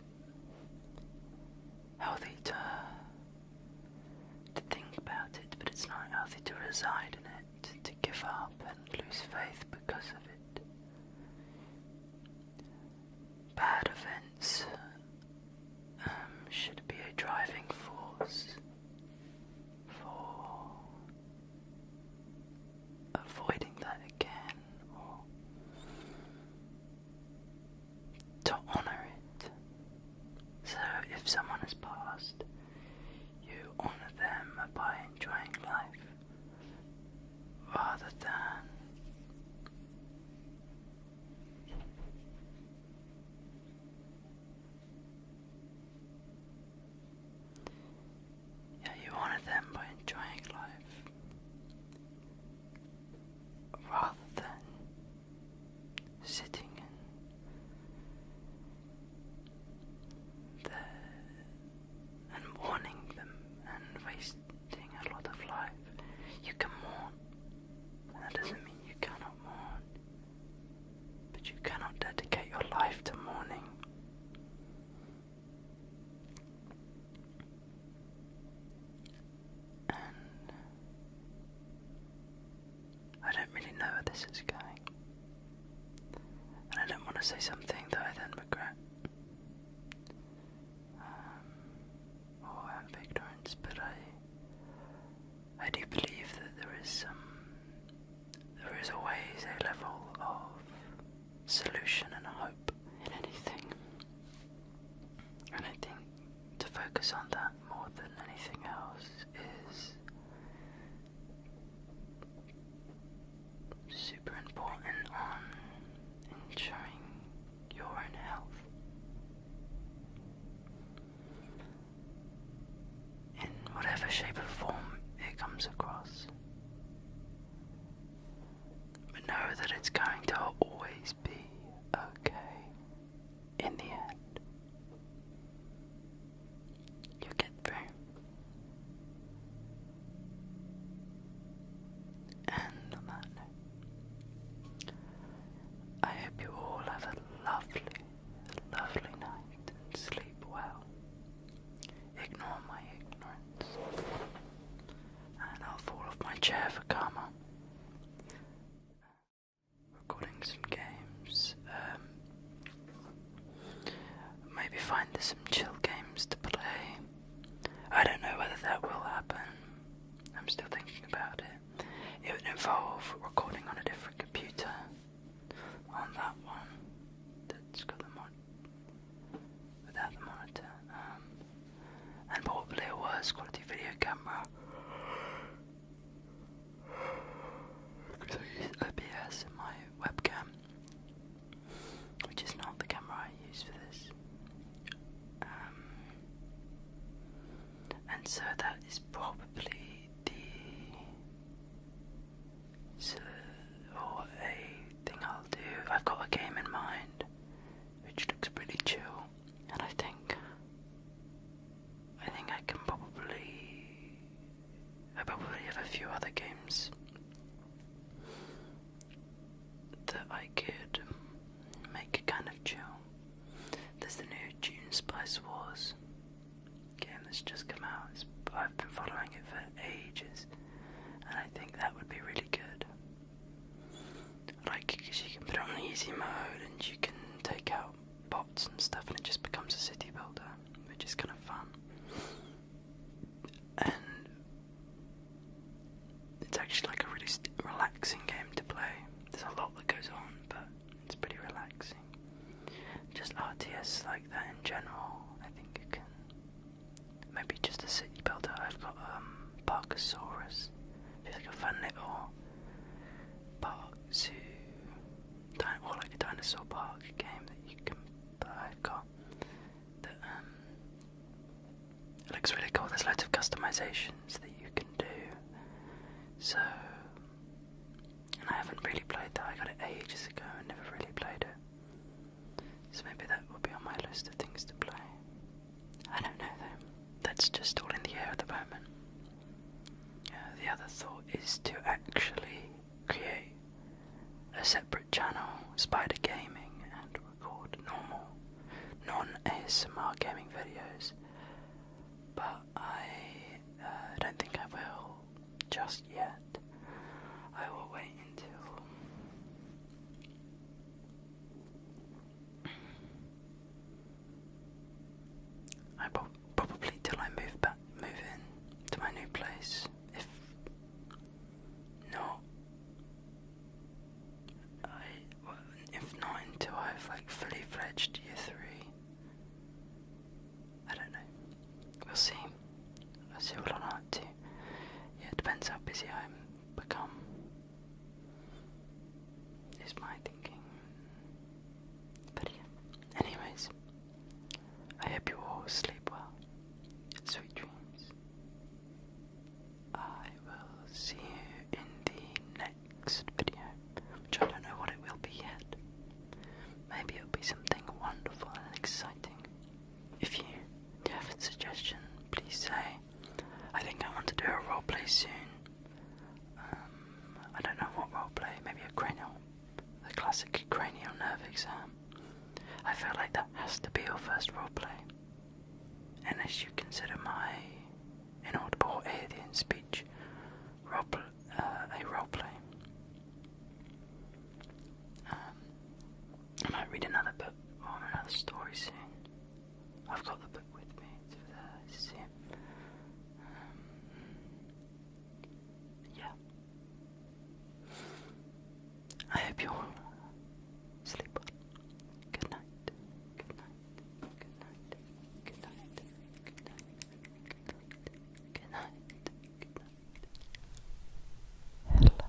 healthy to think about it, but it's not healthy to reside in it, to give up and lose faith because of it. Bad events should be a driving force for avoiding that again, or to honour it. So if someone has passed, you honour them by enjoying life, rather than you honour them by enjoying life, rather than sitting there and mourning them and wasting a lot of life. You can mourn, and that doesn't mean you cannot mourn, but you cannot dedicate your life to mourning. And I don't really know where this is going, and I don't want to say something that I then regret, or out of ignorance, but I do believe that there is always a level of solution and hope in anything, and I think to focus on that more than anything else is super important on ensuring your own health in whatever shape or form it comes across. But know that it's going to always be okay in the end. You'll get through. And on that note, I hope you all have a lovely, lovely night and sleep well. Ignore my ignorance, and I'll fall off my chair for karma. Recording some games, maybe find some chill games to play. I don't know whether that will happen. I'm still thinking about it. It would involve recording on a different computer, on that one that's got the without the monitor, and probably a worse quality video camera, because I use OBS in my webcam, which is not the camera I use for this. And so that is probably a thing I'll do. I've got a game in mind which looks pretty chill, and I think I can I probably have a few other games that I could make kind of chill. There's the new June Spice Wars game that's just come out. I've been following it for ages, and I think that would be really good. Like, because you can put it on easy mode and you can take out bots and stuff, and it just becomes a city builder, which is kind of fun. And it's actually like a really relaxing game to play. There's a lot that goes on, but it's pretty relaxing. Just RTS like that in general, I think you can maybe just a city builder. I've got Parkosaurus. It's like a fun little park zoo, or like a dinosaur park game that I've got. That it looks really cool. There's loads of customizations that you can do. So, and I haven't really played that. I got it ages ago and never really played it. So maybe that will be on my list of things to play. I don't know though. That's just all in the air at the moment. The other thought is to actually create a separate channel, Spider Gaming, and record normal, non-ASMR gaming videos. But I don't think I will just yet. I will wait until probably till I move in to my new place. If not, until I've like fully fledged year 3. I don't know. We'll see. I'll see what I'm up to. Yeah, it depends how busy I become. Is my thinking. But yeah. Anyways, I hope you all sleep well. Sweet dreams. I will see you in the next video, which I don't know what it will be yet. Maybe it'll be something wonderful and exciting. If you have a suggestion, please say. I think I want to do a roleplay soon. I don't know what roleplay, maybe the classic cranial nerve exam. I feel like that has to be your first roleplay. Unless you consider my inaudible alien speech a roleplay. I might read another book or another story soon. I've got the book with me. It's over there. See it. Yeah. I hope you all sleep well. Good night. Good night. Good night. Good night. Good night. Good night. Good night. Good night. Hello.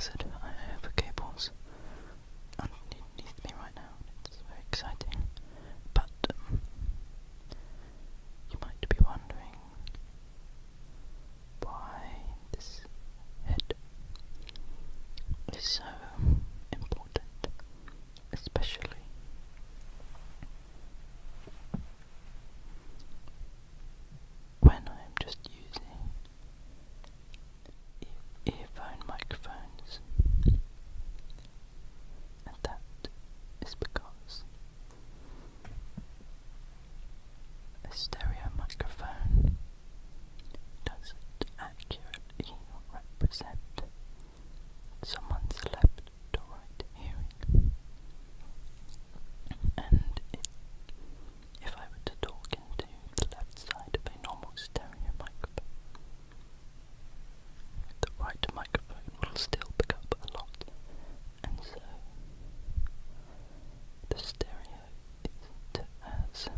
hazard. I have cables underneath me right now. It's very exciting. But you might be wondering why this head is so important, especially when I'm just using earphone microphones, and that is because a stereo microphone doesn't accurately represent someone's left or right hearing, and if I were to talk into the left side of a normal stereo microphone, the right microphone will still pick up a lot, and so the stereo isn't as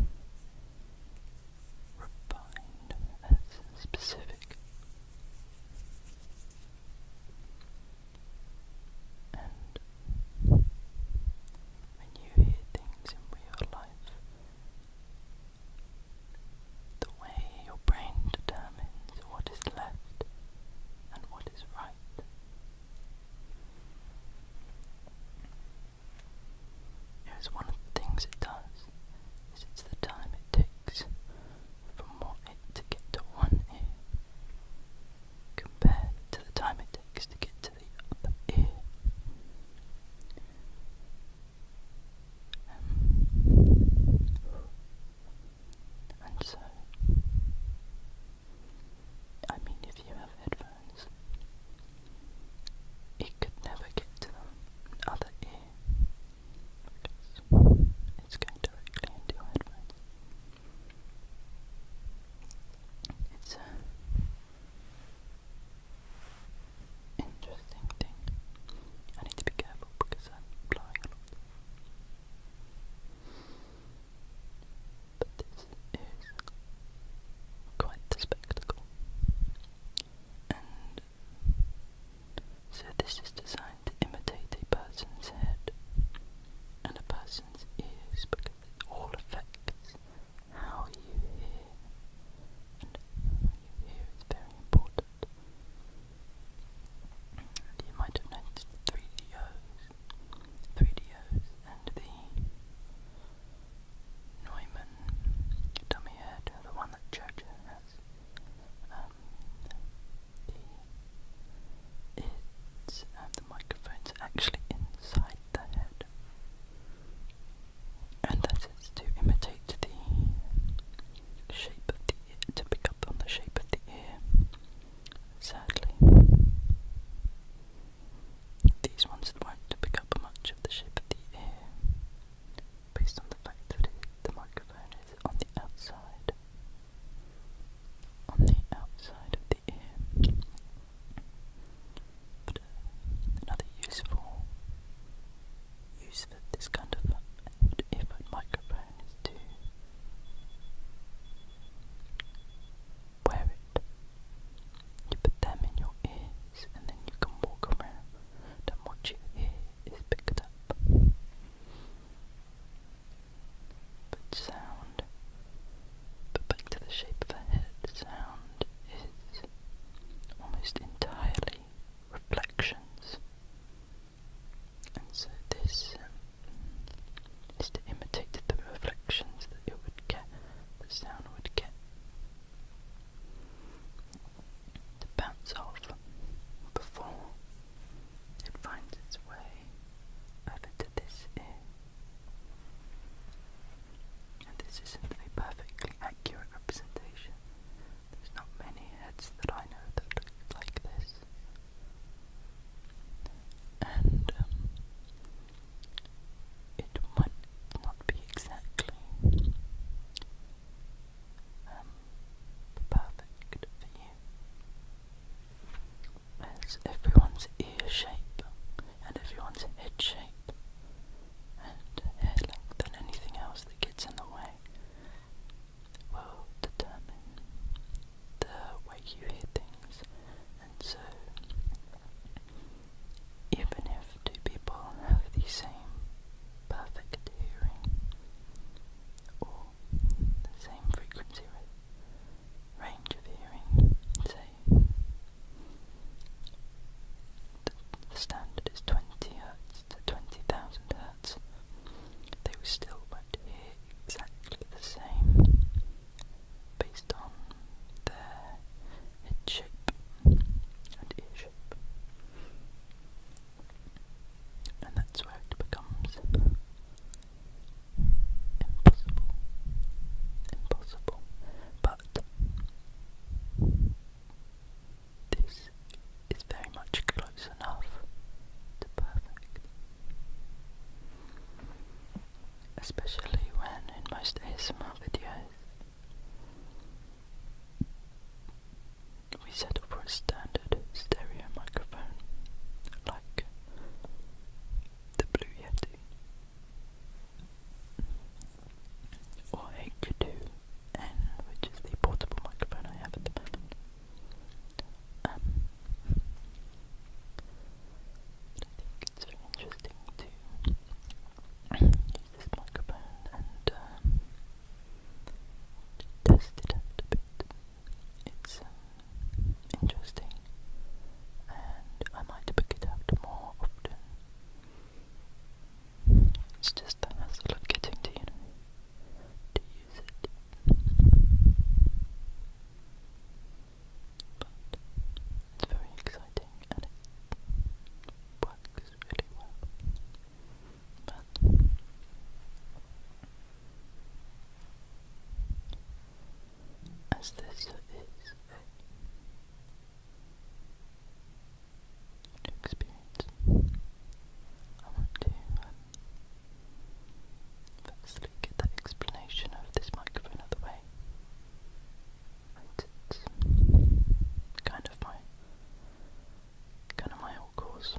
especially when in most ASMR videos we settle for a standard stereo microphone like the Blue Yeti or H2N, which is the portable microphone I have at the moment. But I think it's very interesting to use this microphone and test it out a bit. It's interesting, and I might pick it out more often. It's just the hassle of getting to, to use it. But it's very exciting and it works really well. But as this is a new experience, I want to firstly get that explanation of this microphone out of the way. It's kind of my whole course.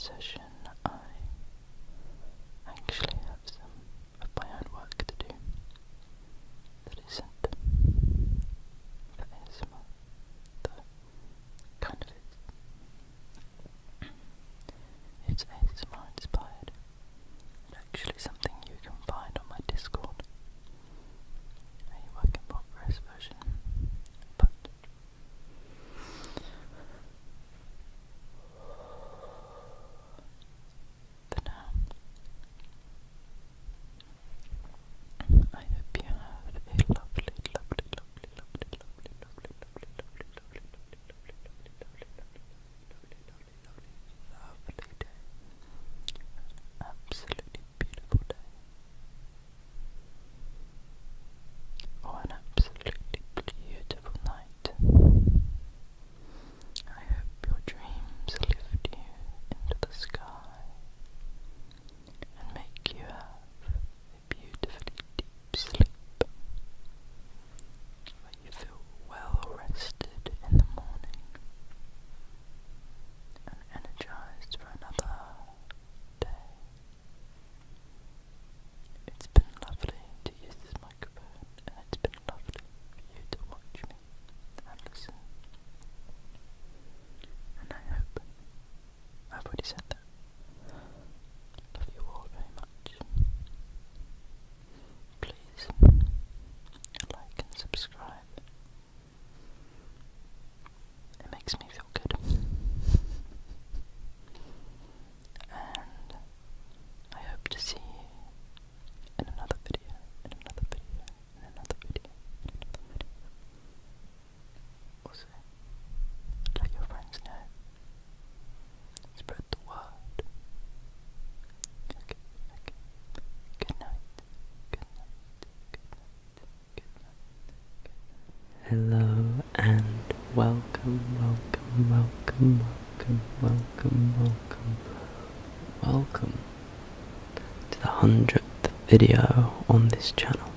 session I actually have some of my own work to do that isn't for ASMR, though kind of is. It's ASMR inspired. It's actually something you can find on my Discord, a work in progress version, but for now, I hope you have a lovely day. Absolutely beautiful day. Or an absolutely beautiful night. I hope your dreams lift you into the sky and make you have a beautifully deep sleep where you feel well rested in the morning and energized for another day. It's been lovely to use this microphone, and it's been lovely for you to watch me and listen. And I hope I've already said that. Love you all very much. Please like and subscribe. It makes me feel good. And I hope to see you in another video, in another video, in another video, in another video. Also, let your friends know. Spread the word. Okay. Good night. Good night. Good night. Good night. Hello and welcome to the 100th video on this channel.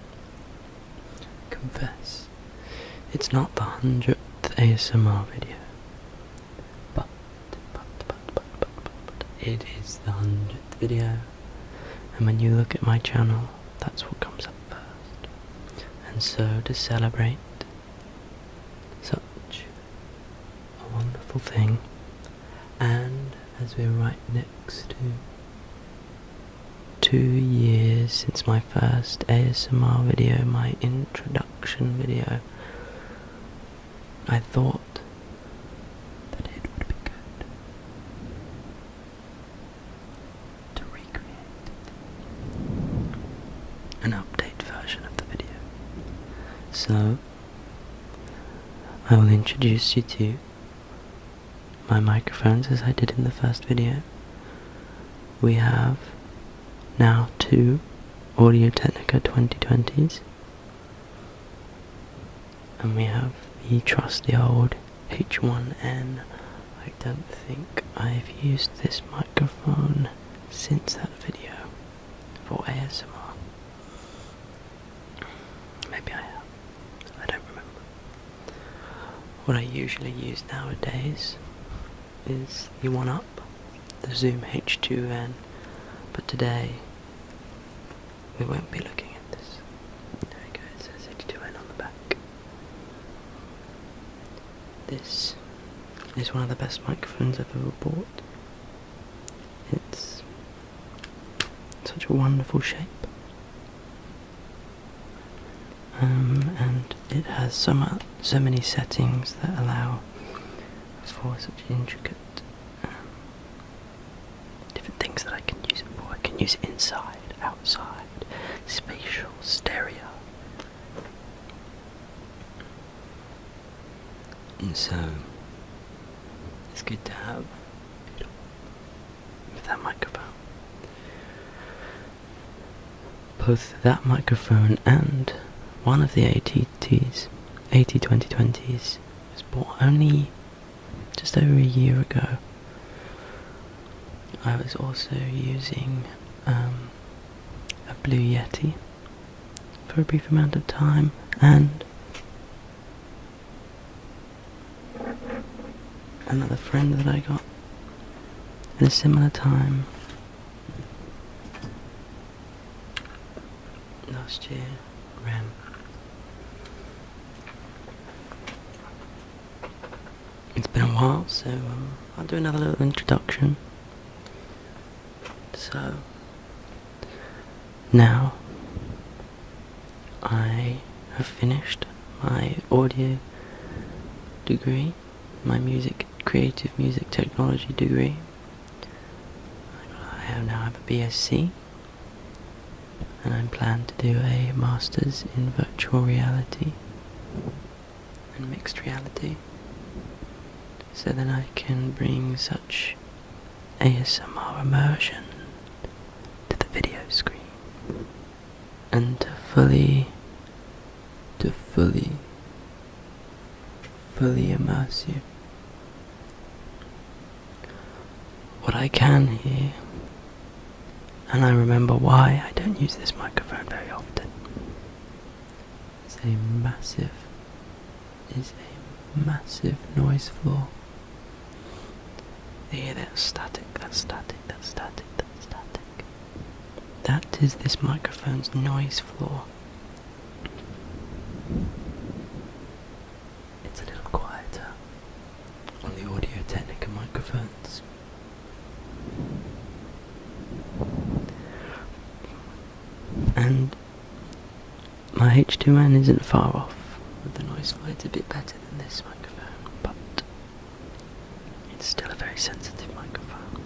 Confess, it's not the 100th ASMR video, but it is the 100th video, and when you look at my channel, that's what comes up first. And so to celebrate such a wonderful thing, and as we're right next to 2 years since my first ASMR video, my introduction video, I thought that it would be good to recreate an update version of the video. So I will introduce you to my microphones as I did in the first video. We have now 2 Audio-Technica 2020s, and we have the trusty old H1N. I don't think I've used this microphone since that video for ASMR. Maybe I have, I don't remember. What I usually use nowadays is the 1UP, the Zoom H2N, but today we won't be looking at this. There we go, it says H2N on the back. This is one of the best microphones I've ever bought. It's such a wonderful shape. And it has so many settings that allow for such intricate different things that I can use it for. I can use it inside, outside, spatial, stereo. And so it's good to have with that microphone. Both that microphone and one of the AT2020s was bought only just over a year ago. I was also using a Blue Yeti for a brief amount of time, and another friend that I got in a similar time last year, It's been a while, so I'll do another little introduction. So, now I have finished my audio degree, my creative music technology degree. I now have a BSc, and I plan to do a master's in virtual reality and mixed reality, so then I can bring such ASMR immersion to the video screen and to fully immerse you. What I can hear, and I remember why I don't use this microphone very often, is a massive noise floor. You hear that static, that static, that static, that static. That is this microphone's noise floor. It's a little quieter on the Audio-Technica microphones. And my H2N isn't far off with the noise floor. It's a bit better than this microphone, but it's still a very sensitive microphone.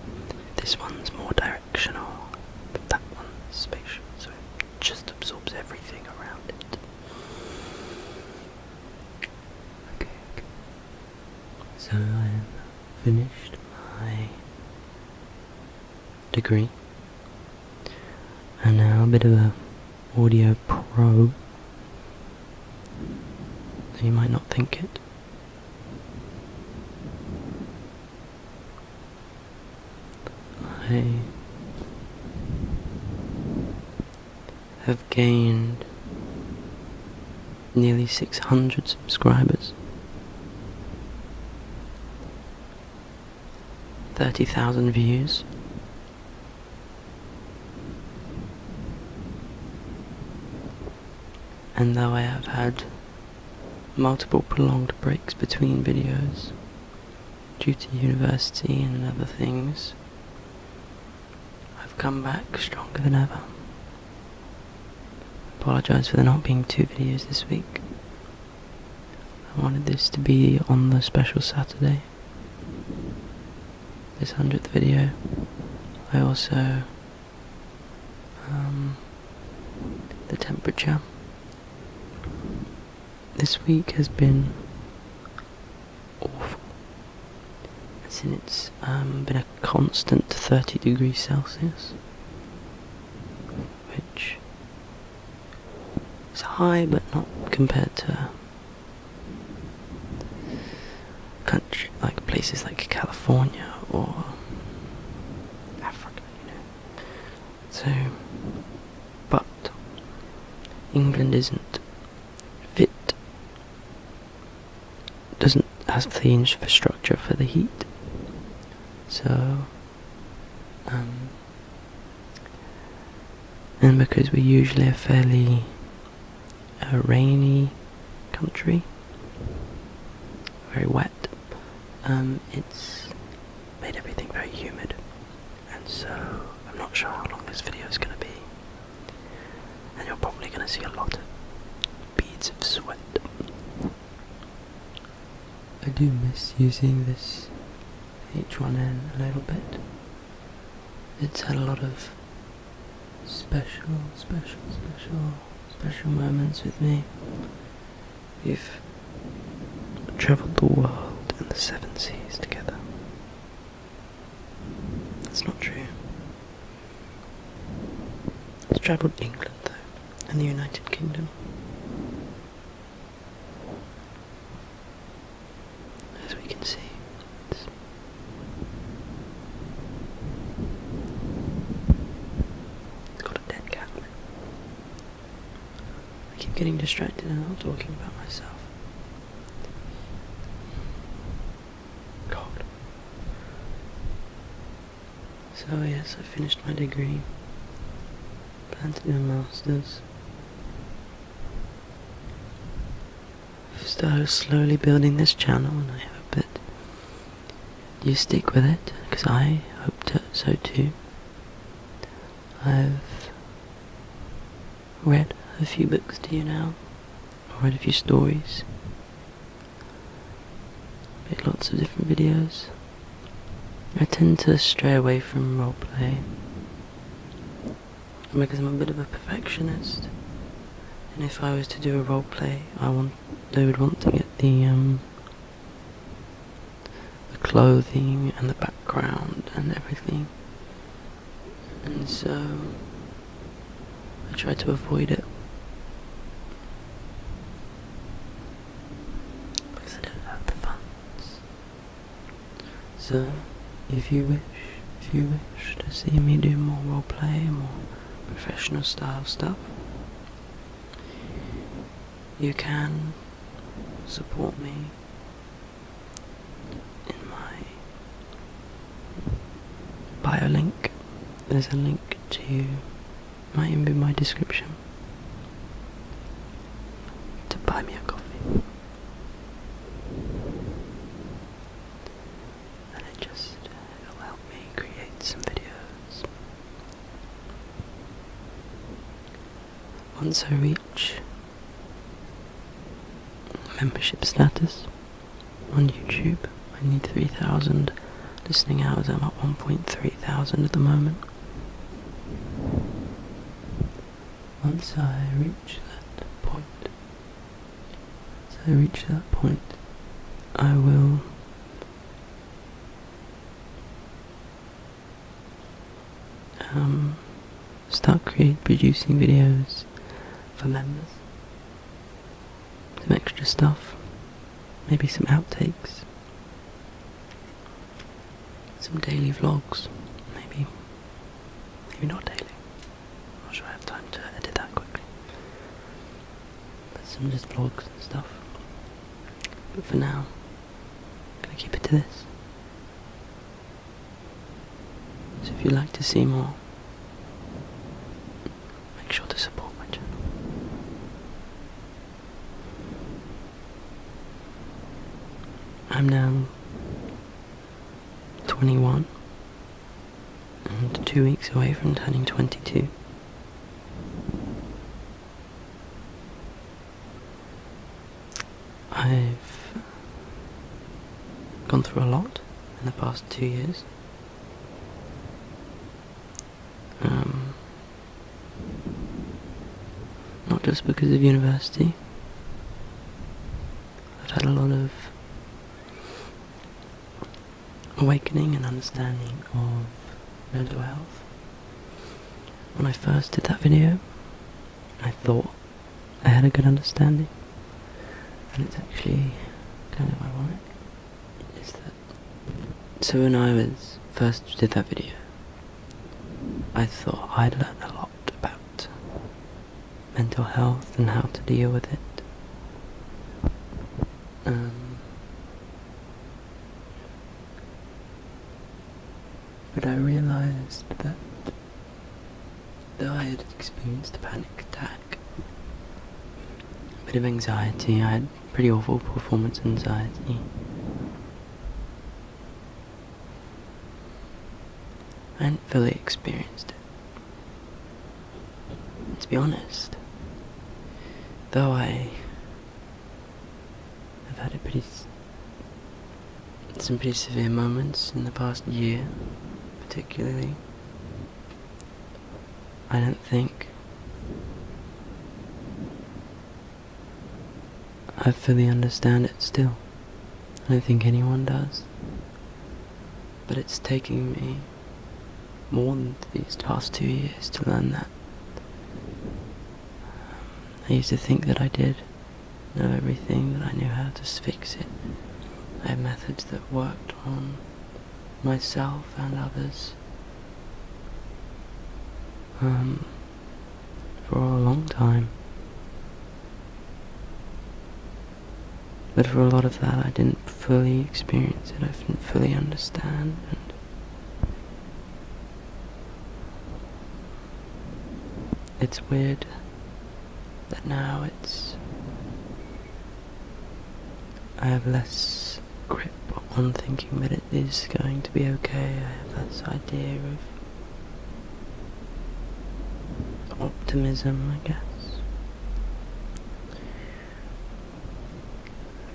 This one's more directional, but that one's spatial, so it just absorbs everything around it. Okay. So I have finished my degree. I'm now a bit of a audio pro. You might not think it. I have gained nearly 600 subscribers, 30,000 views, and though I have had multiple prolonged breaks between videos due to university and other things, I've come back stronger than ever. Apologise for there not being 2 videos this week. I wanted this to be on the special Saturday, this 100th video. I also the temperature this week has been awful. It's been a constant 30 degrees Celsius, which is high, but not compared to country like places like California or Africa, So, but England isn't fit, doesn't have the infrastructure for the heat, so and because we're usually a fairly rainy country, very wet, it's made everything very humid, and so I'm not sure how long this video is going to be, and you're probably going to see a lot of beads of sweat. I do miss using this H1N a little bit. It's had a lot of special moments with me. We've travelled the world and the 7 seas together. That's not true. It's travelled England though, and the United Kingdom. As we can see, it's got a dead cat. I keep getting distracted and not talking about myself. God. So yes, I finished my degree. Plan to do a master's. Started slowly building this channel, and I hope that you stick with it, because I hope so too. I've read a few books to you now. I've read a few stories. Made lots of different videos. I tend to stray away from roleplay because I'm a bit of a perfectionist, and if I was to do a roleplay, I would want to get the clothing and the background and everything, and so I try to avoid it because I don't have the funds. So if you wish to see me do more roleplay, more professional style stuff, you can support me in my bio link. There's a link to might even be my description to buy me a coffee. And it'll help me create some videos. Once I reach membership status on YouTube, I need 3,000 listening hours. I'm at 1,300 at the moment. Once I reach that point, I will start producing videos for members. Some extra stuff, maybe some outtakes, some daily vlogs, maybe not daily. I'm not sure I have time to edit that quickly. But some just vlogs and stuff. But for now, I'm gonna keep it to this. So if you'd like to see more, make sure to support my channel. I'm now 21 and 2 weeks away from turning 22. I've gone through a lot in the past 2 years. Not just because of university. I've had a lot of awakening and understanding of mental health. When I first did that video, I thought I had a good understanding, and it's actually kind of ironic, is that so when I first did that video, I thought I'd learned a lot about mental health and how to deal with it. But I realised that though I had experienced a panic attack, a bit of anxiety, I had pretty awful performance anxiety. I hadn't fully experienced it. And to be honest, though I have had some pretty severe moments in the past year, particularly, I don't think I fully understand it still. I don't think anyone does. But it's taking me more than these past 2 years to learn that. I used to think that I did know everything, that I knew how to fix it. I have methods that worked on myself and others for a long time. But for a lot of that, I didn't fully experience it. I didn't fully understand, and it's weird that now I have less grip on thinking that it is going to be okay. I have this idea of optimism, I guess.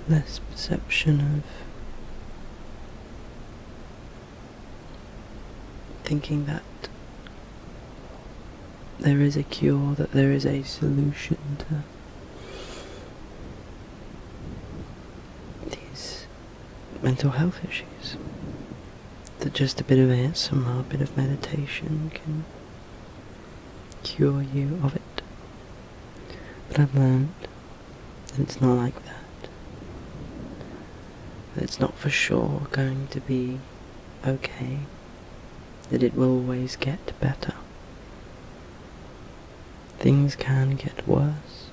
Less perception of thinking that there is a cure, that there is a solution to these mental health issues. That just a bit of ASMR, a bit of meditation can cure you of it. But I've learned that it's not like that. That it's not for sure going to be okay. That it will always get better. Things can get worse.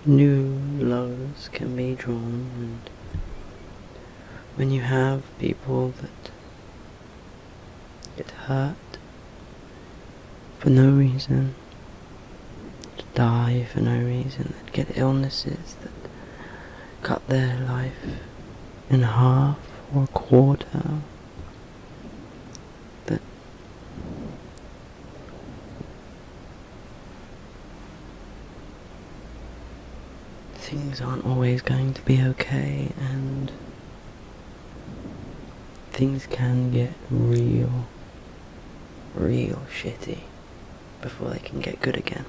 New lows can be drawn, and when you have people that get hurt for no reason, to die for no reason, that get illnesses that cut their life in half or a quarter, that things aren't always going to be okay, and things can get real shitty before they can get good again.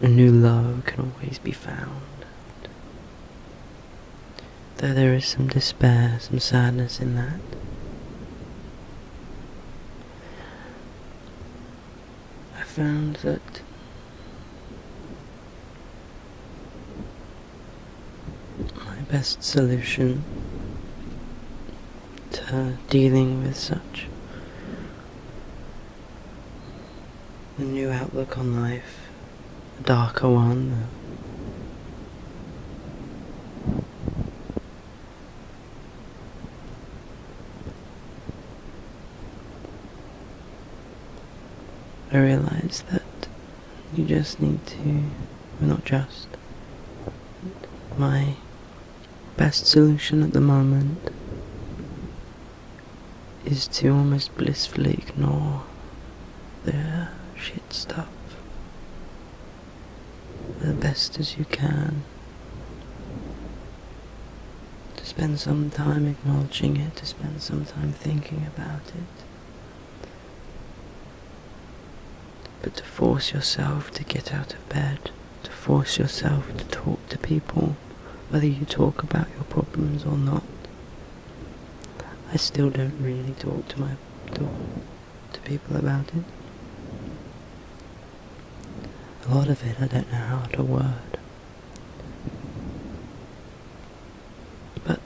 A new low can always be found. Though there is some despair, some sadness in that. I found that my best solution to dealing with such a new outlook on life, a darker one, I realised that you just need to, well, not just, my best solution at the moment is to almost blissfully ignore the shit stuff the best as you can. To spend some time acknowledging it, to spend some time thinking about it. But to force yourself to get out of bed, to force yourself to talk to people, whether you talk about your problems or not. I still don't really talk to people about it. A lot of it I don't know how to word. But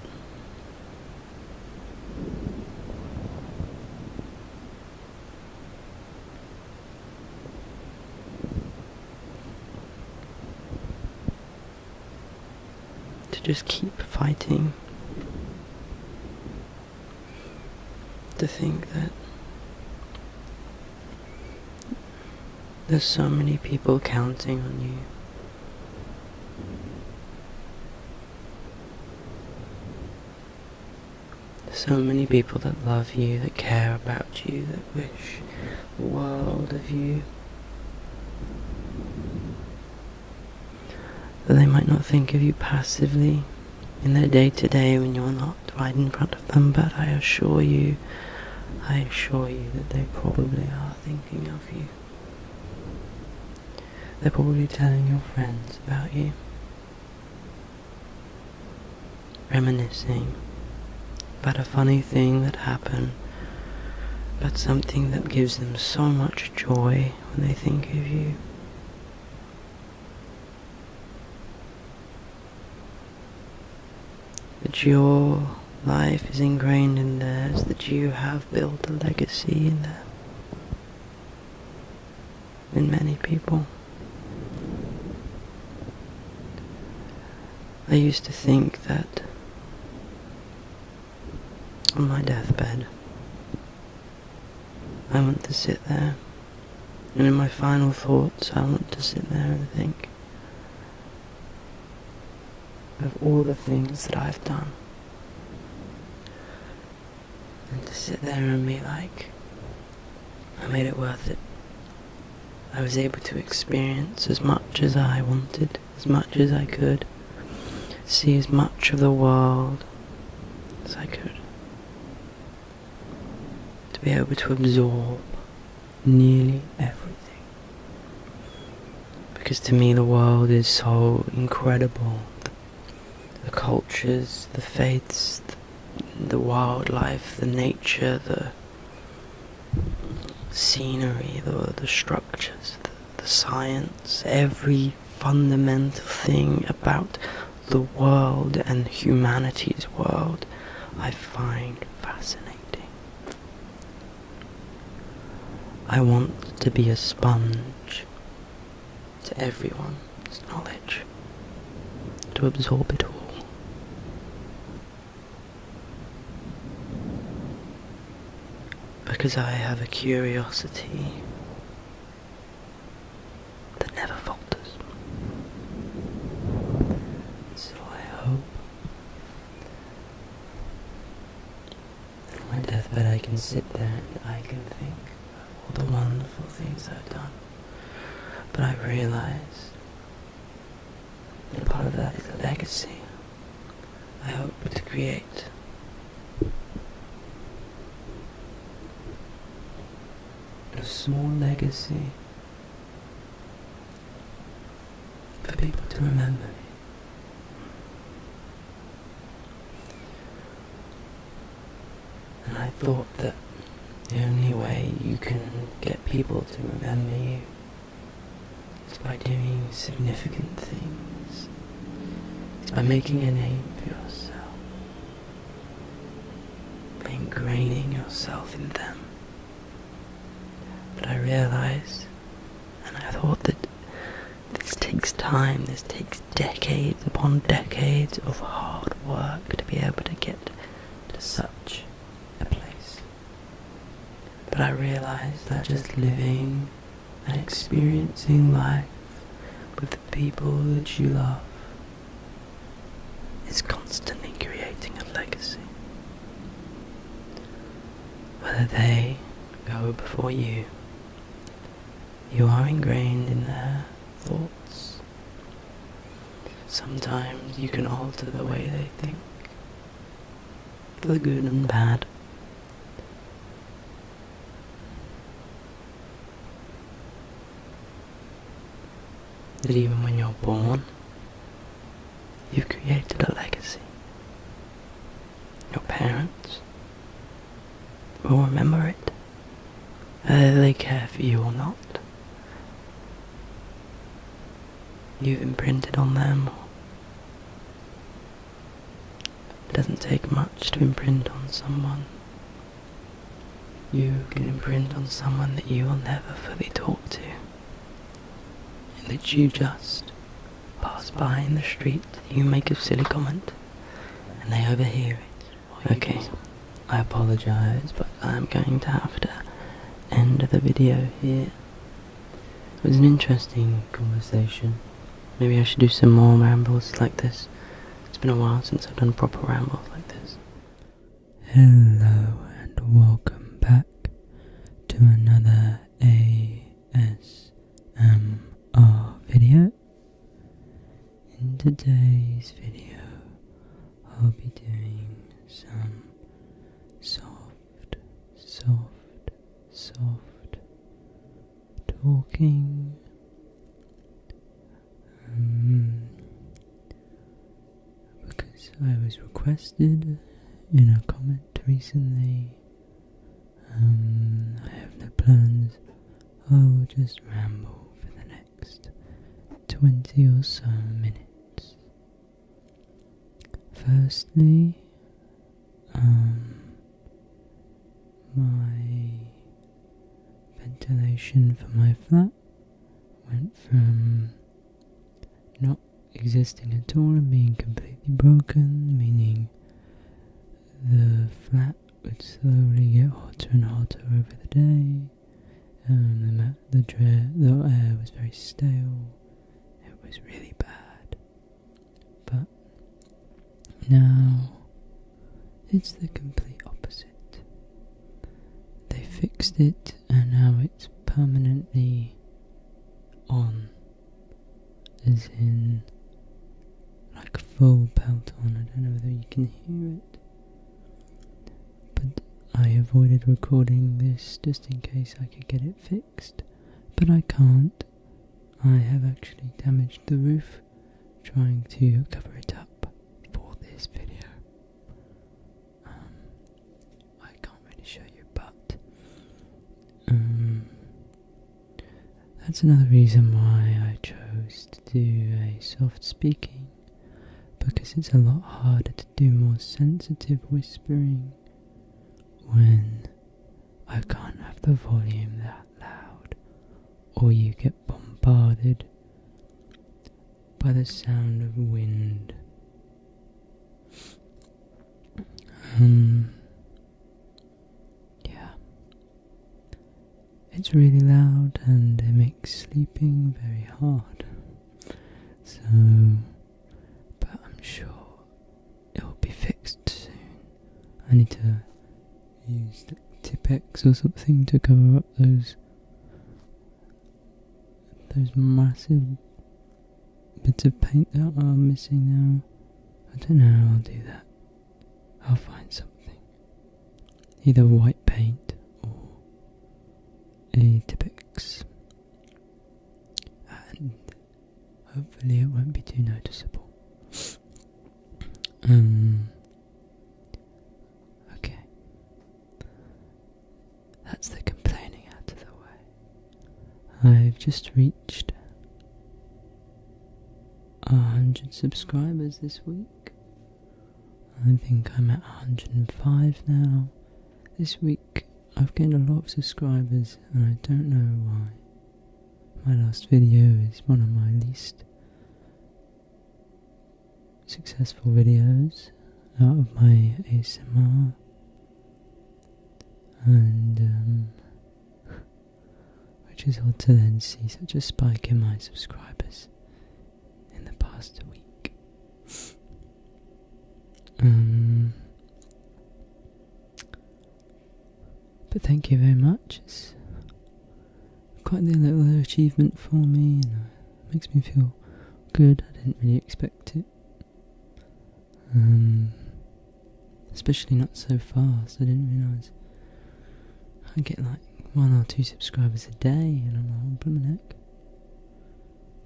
to just keep fighting. To think that there's so many people counting on you. So many people that love you, that care about you, that wish the world of you. That they might not think of you passively in their day-to-day when you're not right in front of them, but I assure you that they probably are thinking of you. They're probably telling your friends about you. Reminiscing about a funny thing that happened, about something that gives them so much joy when they think of you. That your life is ingrained in theirs, that you have built a legacy in them, in many people. I used to think that on my deathbed I want to sit there, and in my final thoughts, I want to sit there and think of all the things that I've done. And to sit there and be like, I made it worth it. I was able to experience as much as I wanted, as much as I could, see as much of the world as I could. To be able to absorb nearly everything. Because to me the world is so incredible. The cultures, the faiths, the wildlife, the nature, the scenery, the structures, the science, every fundamental thing about the world and humanity's world I find fascinating. I want to be a sponge to everyone's knowledge, to absorb it all. Because I have a curiosity that never falters. So I hope that on my deathbed I can sit there and I can think of all the wonderful things I've done. But I realise that part of that is a legacy. I hope to create a small legacy for people to remember me. And I thought that the only way you can get people to remember you is by doing significant things. It's by making a name for yourself, by ingraining yourself in them. But I realised, and I thought that this takes time, this takes decades upon decades of hard work to be able to get to such a place. But I realised that just living and experiencing life with the people that you love is constantly creating a legacy. Whether they go before you are ingrained in their thoughts. Sometimes you can alter the way they think, for the good and bad. That even when you're born, you've created a legacy. Your parents will remember it, whether they care for you or not. You've imprinted on them. It doesn't take much to imprint on someone. You can imprint on someone that you will never fully talk to, and that you just pass by in the street, you make a silly comment, and they overhear it. Okay, I apologise, but I'm going to have to end the video here. It was an interesting conversation. Maybe I should do some more rambles like this. It's been a while since I've done proper rambles like this. Hello and welcome back to another ASMR video. In today's video, I'll be doing some soft talking. Because I was requested in a comment recently. I have no plans. I will just ramble for the next 20 or so minutes. Firstly, my ventilation for my flat went from not existing at all and being completely broken, meaning the flat would slowly get hotter and hotter over the day. The air was very stale. It was really bad. But now it's the complete opposite. They fixed it and now it's permanently on. As in, like full belt on. I don't know whether you can hear it. But I avoided recording this just in case I could get it fixed. But I can't. I have actually damaged the roof trying to cover it up for this video. I can't really show you, but that's another reason why I chose to do a soft speaking, because it's a lot harder to do more sensitive whispering when I can't have the volume that loud, or you get bombarded by the sound of wind. Yeah. It's really loud and it makes sleeping very hard. So, but I'm sure it'll be fixed soon. I need to use the Tipex or something to cover up those massive bits of paint that are missing now. I don't know how I'll do that. I'll find something. Either white paint or a Tipex. And hopefully it won't be too noticeable. Okay. That's the complaining out of the way. I've just reached 100 subscribers this week. I think I'm at 105 now. This week I've gained a lot of subscribers and I don't know why. My last video is one of my least successful videos out of my ASMR, and which is odd to then see such a spike in my subscribers in the past week. But thank you very much. It's quite a little achievement for me, and it makes me feel good. I didn't really expect it. Especially not so fast. I didn't realise I'd get like 1 or 2 subscribers a day, and I'm all blooming heck.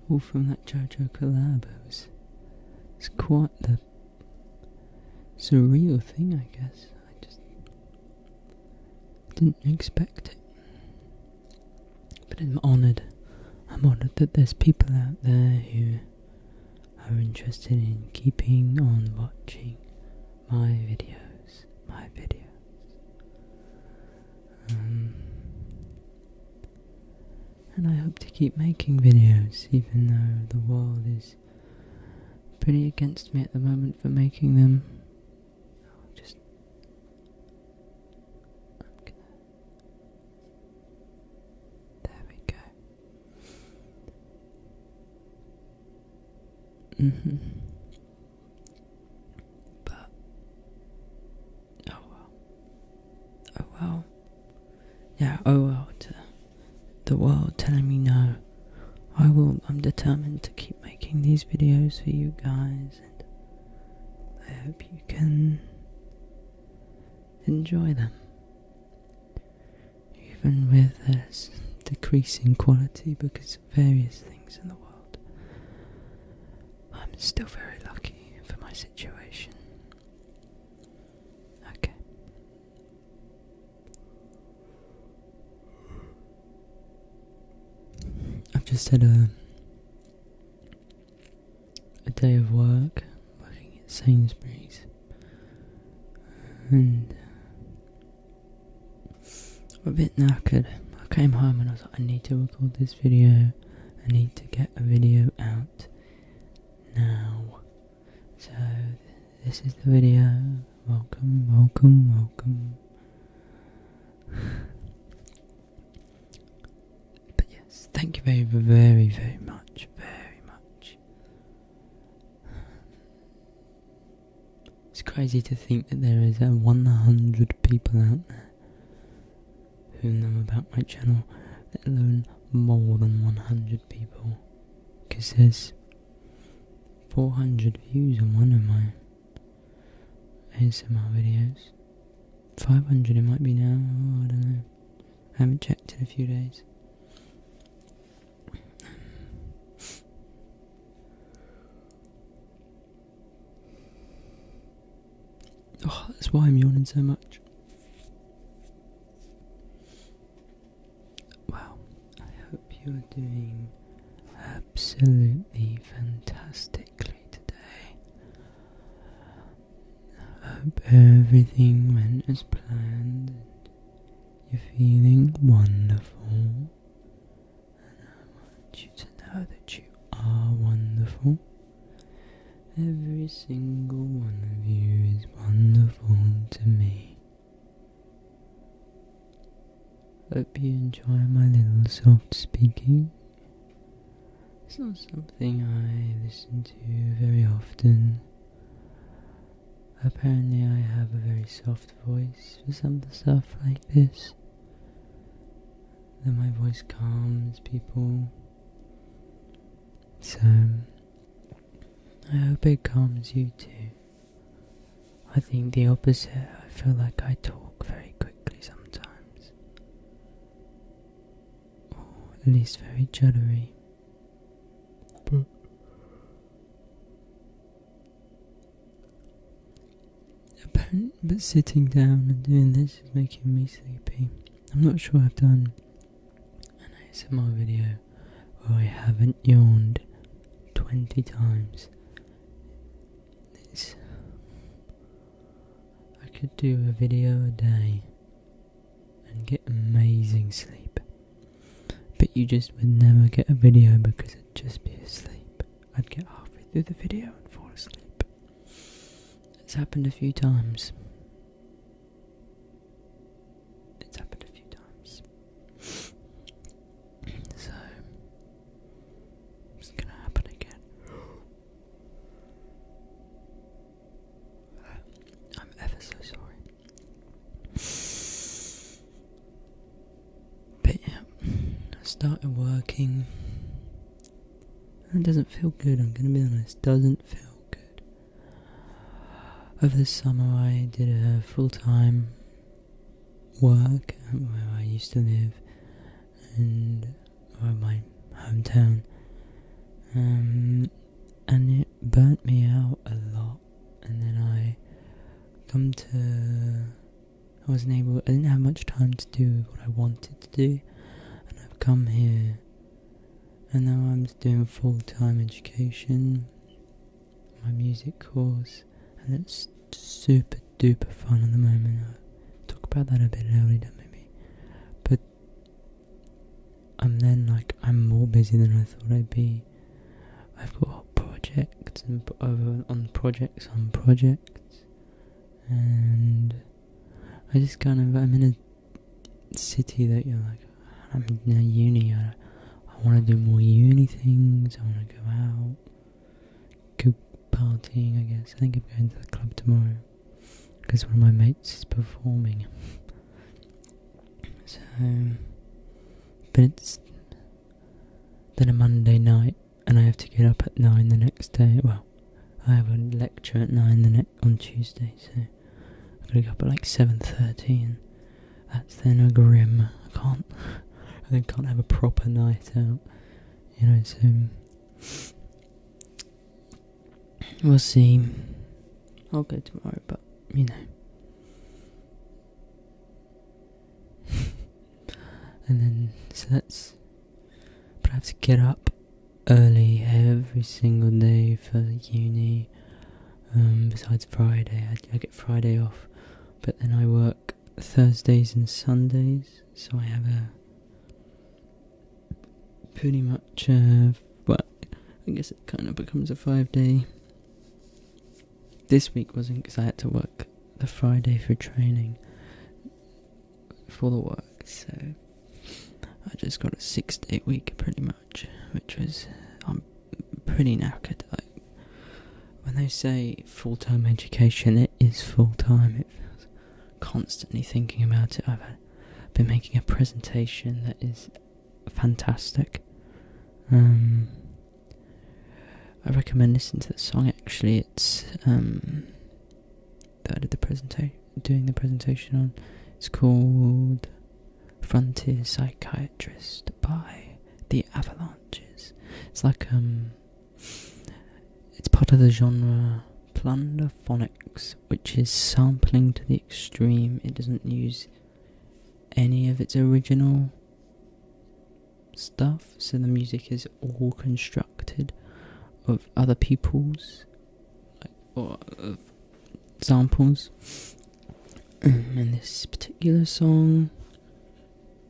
All from that JoJo collab. It's quite the surreal thing, I guess. I just didn't expect it. But I'm honoured. I'm honoured that there's people out there who are interested in keeping on watching my videos. And I hope to keep making videos, even though the world is pretty against me at the moment for making them. There we go. But oh well. Yeah, oh well to the world telling me no. I'm determined to keep making these videos for you guys, and I hope you can enjoy them. Even with this decreasing quality because of various things in the world, I'm still very lucky for my situation. Okay. I've just had a day of working at Sainsbury's, and I'm a bit knackered. I came home and I was like, I need to record this video. I need to get a video out now. So this is the video. Welcome. Thank you very, very, very much. Very much. It's crazy to think that there is 100 people out there who know about my channel, let alone more than 100 people. Because there's 400 views on one of my ASMR videos. 500 it might be now, I don't know. I haven't checked in a few days. Oh, that's why I'm yawning so much. Well, I hope you're doing absolutely fantastically today. I hope everything went as planned and you're feeling wonderful. And I want you to know that you are wonderful. Every single one of you is wonderful to me. Hope you enjoy my little soft speaking. It's not something I listen to very often. Apparently I have a very soft voice for some stuff like this. That my voice calms people. So I hope it calms you too. I think the opposite. I feel like I talk very quickly sometimes. Or at least very juddery. But sitting down and doing this is making me sleepy. I'm not sure I've done an ASMR video where I haven't yawned 20 times. I could do a video a day and get amazing sleep. But you just would never get a video because I'd just be asleep. I'd get halfway through the video and fall asleep. It's happened a few times. So, it's gonna happen again. I'm ever so sorry. But yeah, I started working. It doesn't feel good, I'm gonna be honest. Doesn't feel good. Over the summer I did a full-time work where I used to live and my hometown, and it burnt me out a lot. And then I didn't have much time to do what I wanted to do, and I've come here and now I'm doing full-time education, my music course, and it's super duper fun at the moment. I'll talk about that a bit later maybe, but I'm more busy than I thought I'd be. I've got projects and on projects, and I just I'm in a city that you're like, I'm in a uni, I want to do more uni things, I want to go out, go partying, I guess. I think I'm going to the club tomorrow, because one of my mates is performing. So, but it's then a Monday night, and I have to get up at 9 the next day. Well, I have a lecture at 9 on Tuesday, so I've got to go up at like 7:30, and that's then a grim. I can't have a proper night out, so we'll see. I'll go tomorrow, but and then, so that's, but I have to get up early every single day for uni, besides Friday. I get Friday off, but then I work Thursdays and Sundays, so I have pretty much, I guess it kind of becomes a 5-day. This week wasn't, because I had to work the Friday for training for the work, so I just got a 6-day week pretty much, which was, I'm pretty knackered. Like, when they say full-time education, it is full-time. It feels constantly thinking about it. I've been making a presentation that is fantastic. I recommend listening to the song. Actually, it's that I did doing the presentation on. It's called Frontier Psychiatrist by the Avalanches. It's like it's part of the genre plunderphonics, which is sampling to the extreme. It doesn't use any of its original stuff, so the music is all constructed of other people's or of samples. And this particular song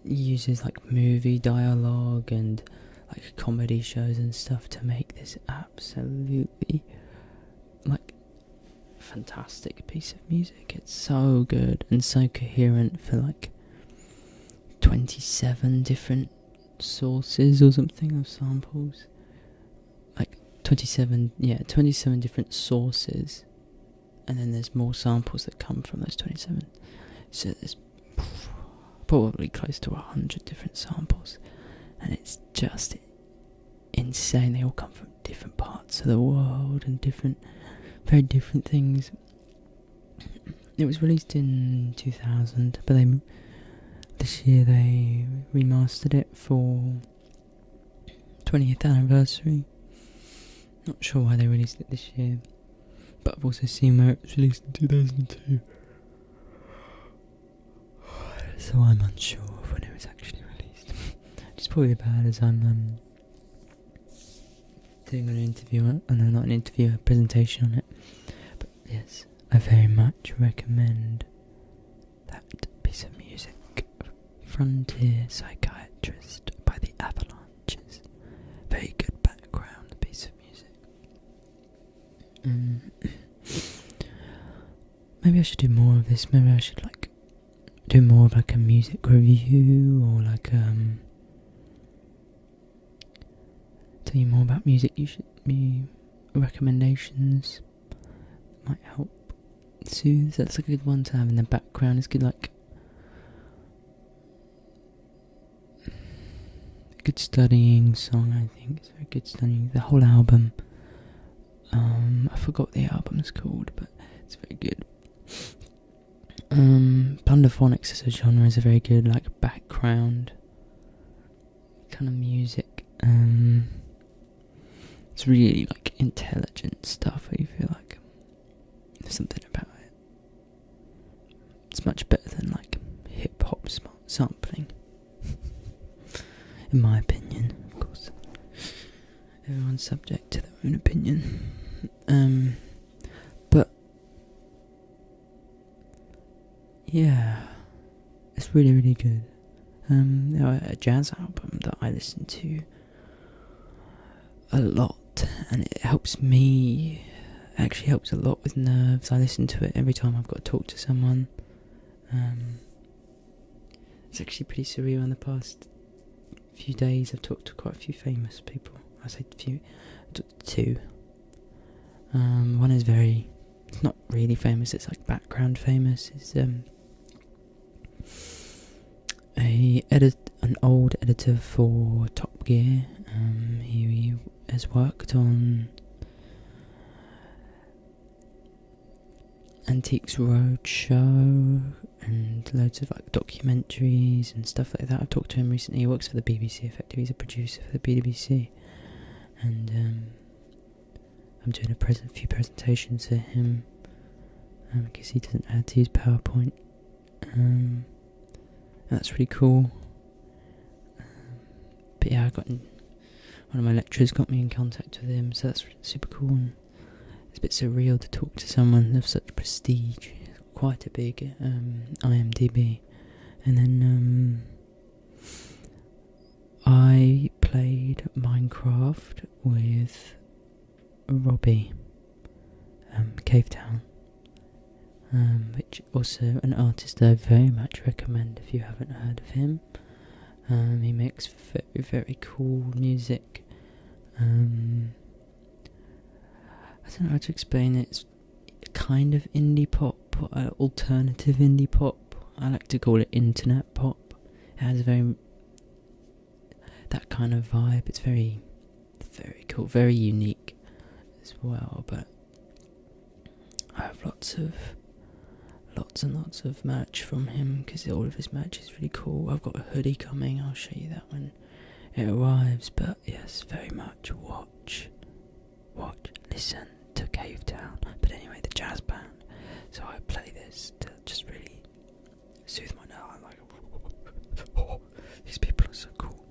uses like movie dialogue and like comedy shows and stuff to make this absolutely like fantastic piece of music. It's so good and so coherent for like 27 different sources or something of samples. Like 27 different sources, and then there's more samples that come from those 27. So there's probably close to 100 different samples, and it's just insane. They all come from different parts of the world and very different things. It was released in 2000, but this year they remastered it for 20th anniversary. Not sure why they released it this year, but I've also seen where it was released in 2002. So I'm unsure of when it was actually released. Which is probably bad, as I'm doing an interview, a presentation on it. But yes, I very much recommend that piece of music. Frontier Psychiatrist by the Avalanches. Very good background piece of music. Maybe I should do more of this. Maybe I should do more of like a music review, or like tell you more about music. You should be recommendations. Might help soothe. That's a good one to have in the background. It's good, like a good studying song. I think it's very good studying. The whole album. I forgot what the album's called, but it's very good. Plunderphonics as a genre is a very good like background kind of music. It's really like intelligent stuff where you feel like there's something about it. It's much better than like hip hop sampling, in my opinion. Of course, everyone's subject to their own opinion. But yeah, it's really, really good. A jazz album that I listen to a lot, and it helps me. Actually helps a lot with nerves. I listen to it every time I've got to talk to someone. It's actually pretty surreal. In the past few days, I've talked to quite a few famous people. I say few, I talked to two. One is it's not really famous, it's like background famous. It's an old editor for Top Gear. He has worked on Antiques Roadshow and loads of like documentaries and stuff like that. I've talked to him recently. He works for the BBC effectively. He's a producer for the BBC, and I'm doing a few presentations to him because he doesn't add to his PowerPoint. That's really cool. But yeah, one of my lecturers got me in contact with him, so that's super cool. And it's a bit surreal to talk to someone of such prestige. Quite a big IMDb. And then I played Minecraft with Robbie, Cavetown, which also an artist I very much recommend if you haven't heard of him. He makes very, very cool music. I don't know how to explain it. It's kind of indie pop, alternative indie pop. I like to call it internet pop. It has that kind of vibe. It's very, very cool, very unique as well. But I have lots and lots of merch from him, because all of his merch is really cool. I've got a hoodie coming, I'll show you that when it arrives. But yes, very much watch, listen to Cave Town. But anyway, the jazz band. So I play this to just really soothe my nerves. I'm like, oh, these people are so cool.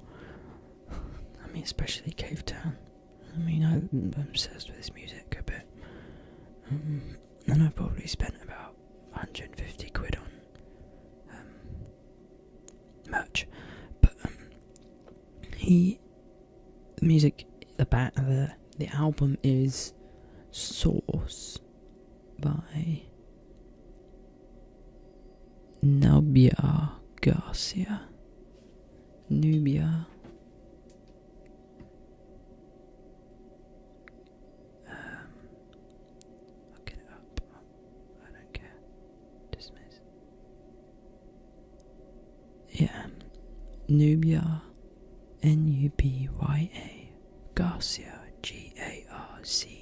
I mean, especially Cave Town. I mean, I'm obsessed with this music a bit. And I probably spent about 150 quid on merch. But the album is Source by Nubia Garcia. Nubia. I'll get it up. I don't care. Dismiss. Yeah. Nubia. Nubya. Garcia. Garcia.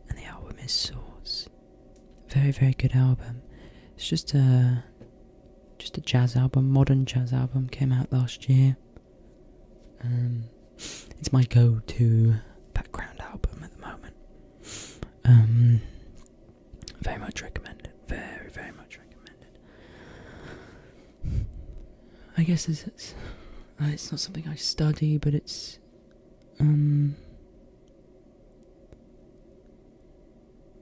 And the album is Source. Very, very good album. It's just a jazz album, modern jazz album, came out last year. It's my go-to background album at the moment. Very much recommended. Very, very much recommended. I guess it's not something I study, but it's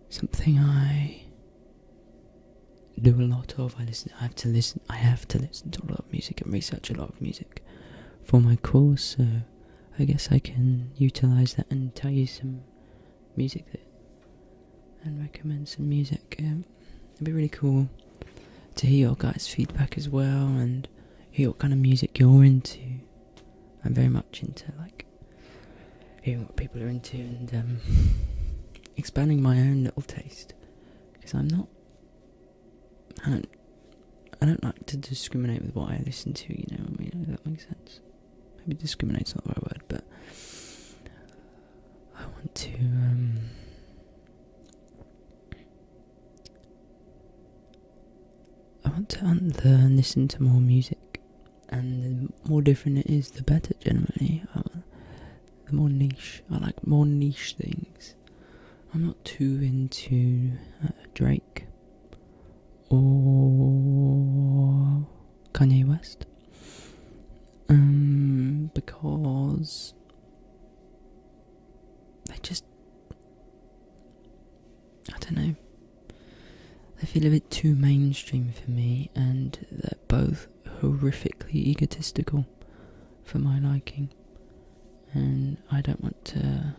something I do a lot of. I have to listen to a lot of music and research a lot of music for my course, so I guess I can utilise that and tell you some music and recommend some music. It'd be really cool to hear your guys' feedback as well, and hear what kind of music you're into. I'm very much into hearing what people are into and expanding my own little taste, because I don't like to discriminate with what I listen to, you know. I mean, does that make sense? Maybe discriminate's not the right word, but I want to unlearn, listen to more music, and the more different it is, the better. Generally, the more niche. I like more niche things. I'm not too into Drake or Kanye West, because they just, I don't know, they feel a bit too mainstream for me, and they're both horrifically egotistical for my liking, and I don't want to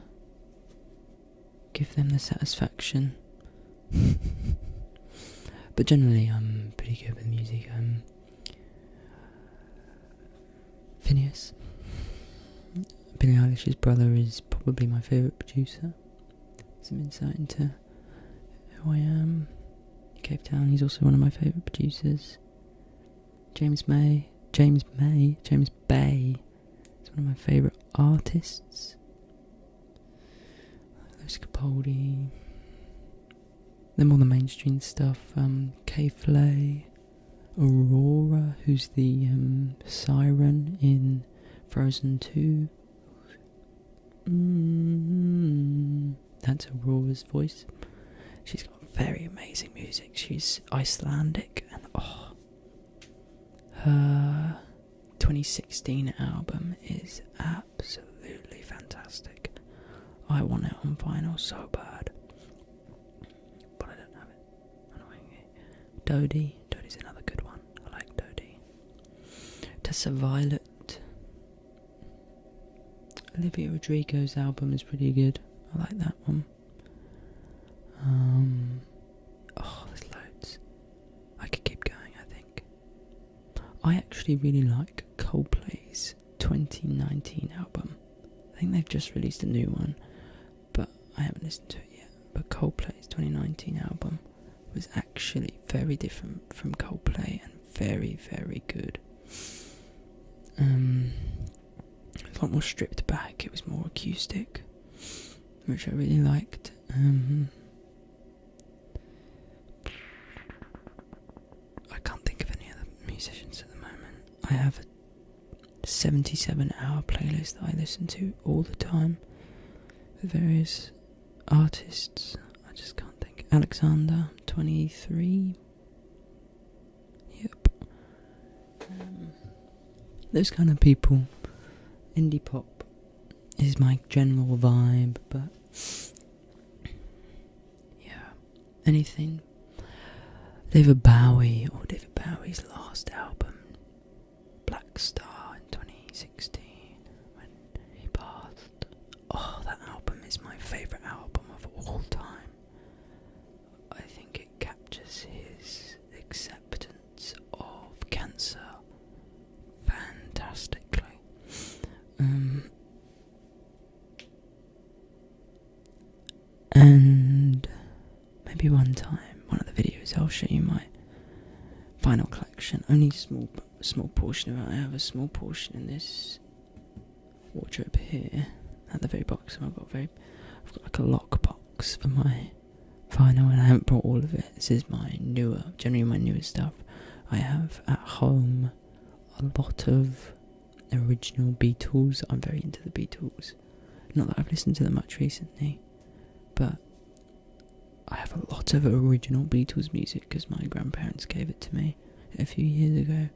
give them the satisfaction. But generally, I'm pretty good with music. Phineas, Billie Eilish's brother, is probably my favourite producer. Some insight into who I am. Cave Town, he's also one of my favourite producers. James Bay is one of my favourite artists. Lewis Capaldi. Then all the mainstream stuff. K-Flay, Aurora, who's the siren in Frozen 2. That's Aurora's voice. She's got very amazing music. She's Icelandic, and her 2016 album is absolutely fantastic. I want it on vinyl so bad, but I don't have it, annoyingly. Dodie's another good one. I like Dodie. Tessa Violet. Olivia Rodrigo's album is pretty good. I like that one. There's loads. I could keep going, I think. I actually really like Coldplay's 2019 album. I think they've just released a new one, but I haven't listened to it yet. But Coldplay's 2019 album was actually very different from Coldplay and very, very good. It was a lot more stripped back. It was more acoustic, which I really liked. I can't think of any other musicians at the moment. I have a 77-hour playlist that I listen to all the time with various artists. I just can't think. Alexander, 23. Yep. Those kind of people. Indie pop is my general vibe, but yeah, anything. David Bowie's last album, Black Star, in 2016, when he passed. Oh, that album is my favourite album of all time. I think it captures his acceptance of cancer fantastically. And maybe one time, one of the videos, I'll show you my vinyl collection. Only small portion of it. I have a small portion in this wardrobe here at the very bottom. I've got like a lock box for my vinyl, and I haven't brought all of it. This is generally my newer stuff. I have at home a lot of original Beatles. I'm very into the Beatles. Not that I've listened to them much recently, but I have a lot of original Beatles music because my grandparents gave it to me a few years ago.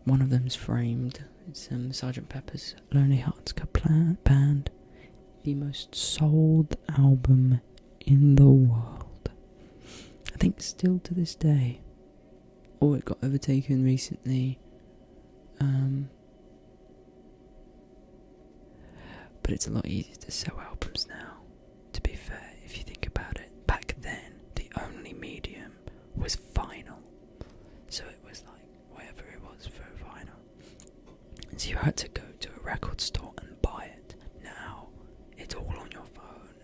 One of them's framed. It's Sgt. Pepper's Lonely Hearts Club Band, the most sold album in the world. I think still to this day. Oh, it got overtaken recently. But it's a lot easier to sell albums now, to be fair, if you think about it. Back then, the only medium was vinyl. So it was like whatever it was for vinyl. And so you had to go to a record store and buy it. Now, it's all on your phone.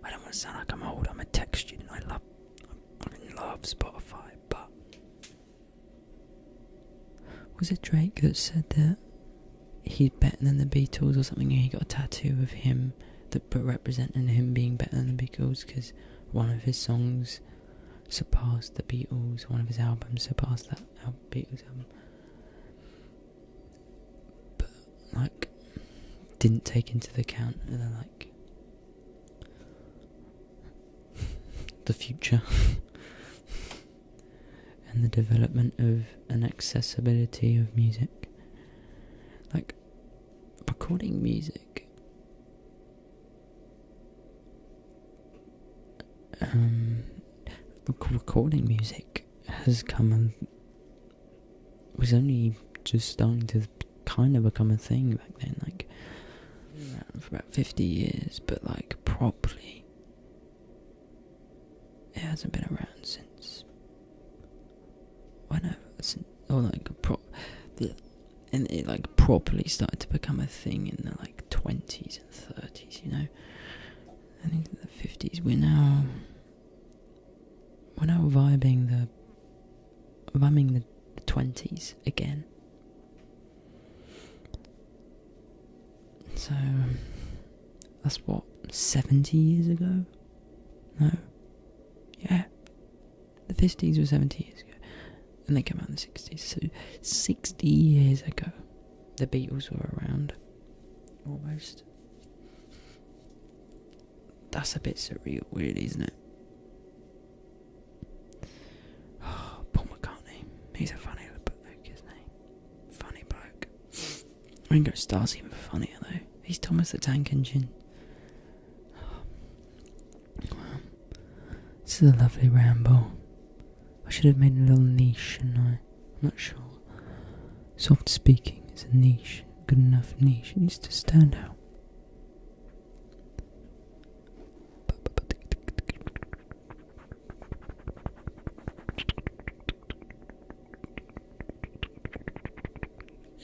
I don't want to sound like I'm old, I'm a tech student. I love Spotify, but was it Drake that said that he's better than the Beatles or something, and he got a tattoo of him that representing him being better than the Beatles because one of his songs surpassed the Beatles, one of his albums surpassed that Beatles album, but like didn't take into account like the future and the development of an accessibility of music. Like, recording music, recording music was only just starting to kind of become a thing back then, like, for about 50 years, but like, properly, it hasn't been around since, and it like properly started to become a thing in the like 20s and 30s, you know. I think in the 50s we're now vibing the 20s again. So that's what, 70 years ago? No. Yeah. The 50s were 70 years ago. And they came out in the 60s, so 60 years ago, the Beatles were around, almost. That's a bit surreal, really, isn't it? Oh, Paul McCartney, he's a funny bloke, isn't he? Funny bloke. Ringo Starr's even funnier, though. He's Thomas the Tank Engine. Well, this is a lovely ramble. I should have made a little niche, shouldn't I? I'm not sure. Soft speaking is a niche. Good enough niche. It needs to stand out.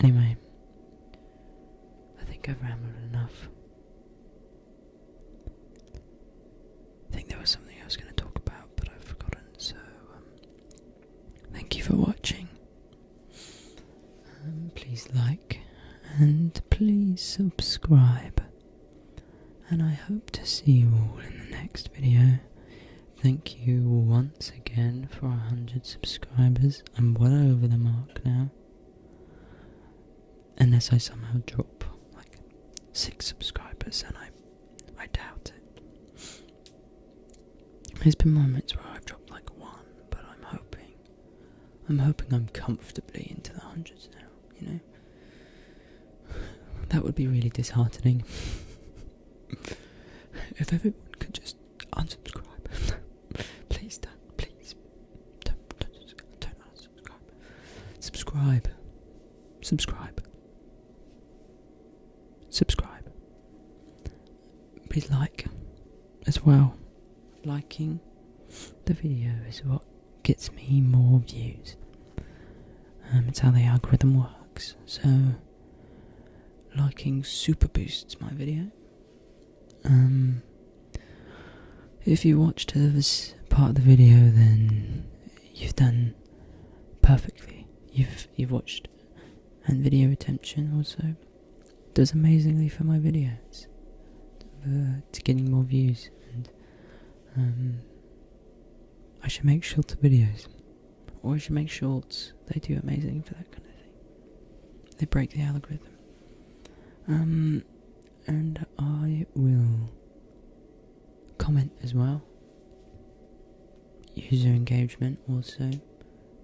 Anyway, I think I've rambled enough. I think there was something I was going to talk about, but I've forgotten, so thank you for watching. Please like and please subscribe, and I hope to see you all in the next video. Thank you once again for 100 subscribers. I'm well over the mark now, unless I somehow drop like 6 subscribers, and I doubt it. There's been moments where I've dropped like 1, but I'm hoping I'm comfortably into the hundreds now, you know. That would be really disheartening. If everyone could just unsubscribe. Please don't, please. Don't unsubscribe. Subscribe. Please like as well. Liking the video is what gets me more views. It's how the algorithm works. So liking super boosts my video. If you watched this part of the video, then you've done perfectly. You've watched, and video retention also does amazingly for my videos. To getting more views, and I should make shorter videos, or I should make shorts. They do amazing for that kind of thing. They break the algorithm. And I will comment as well. User engagement also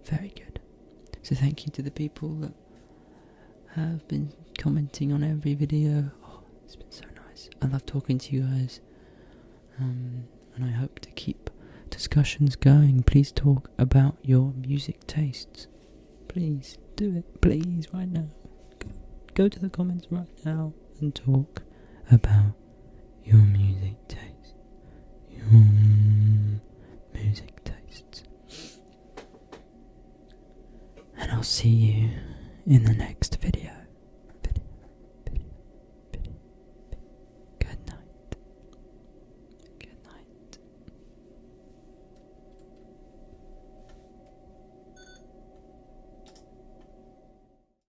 very good. So thank you to the people that have been commenting on every video. Oh, it's been so nice. I love talking to you guys. And I hope to keep discussions going. Please talk about your music tastes. Please do it. Please, right now. Go to the comments right now and talk about your music taste. Your music tastes. And I'll see you in the next video.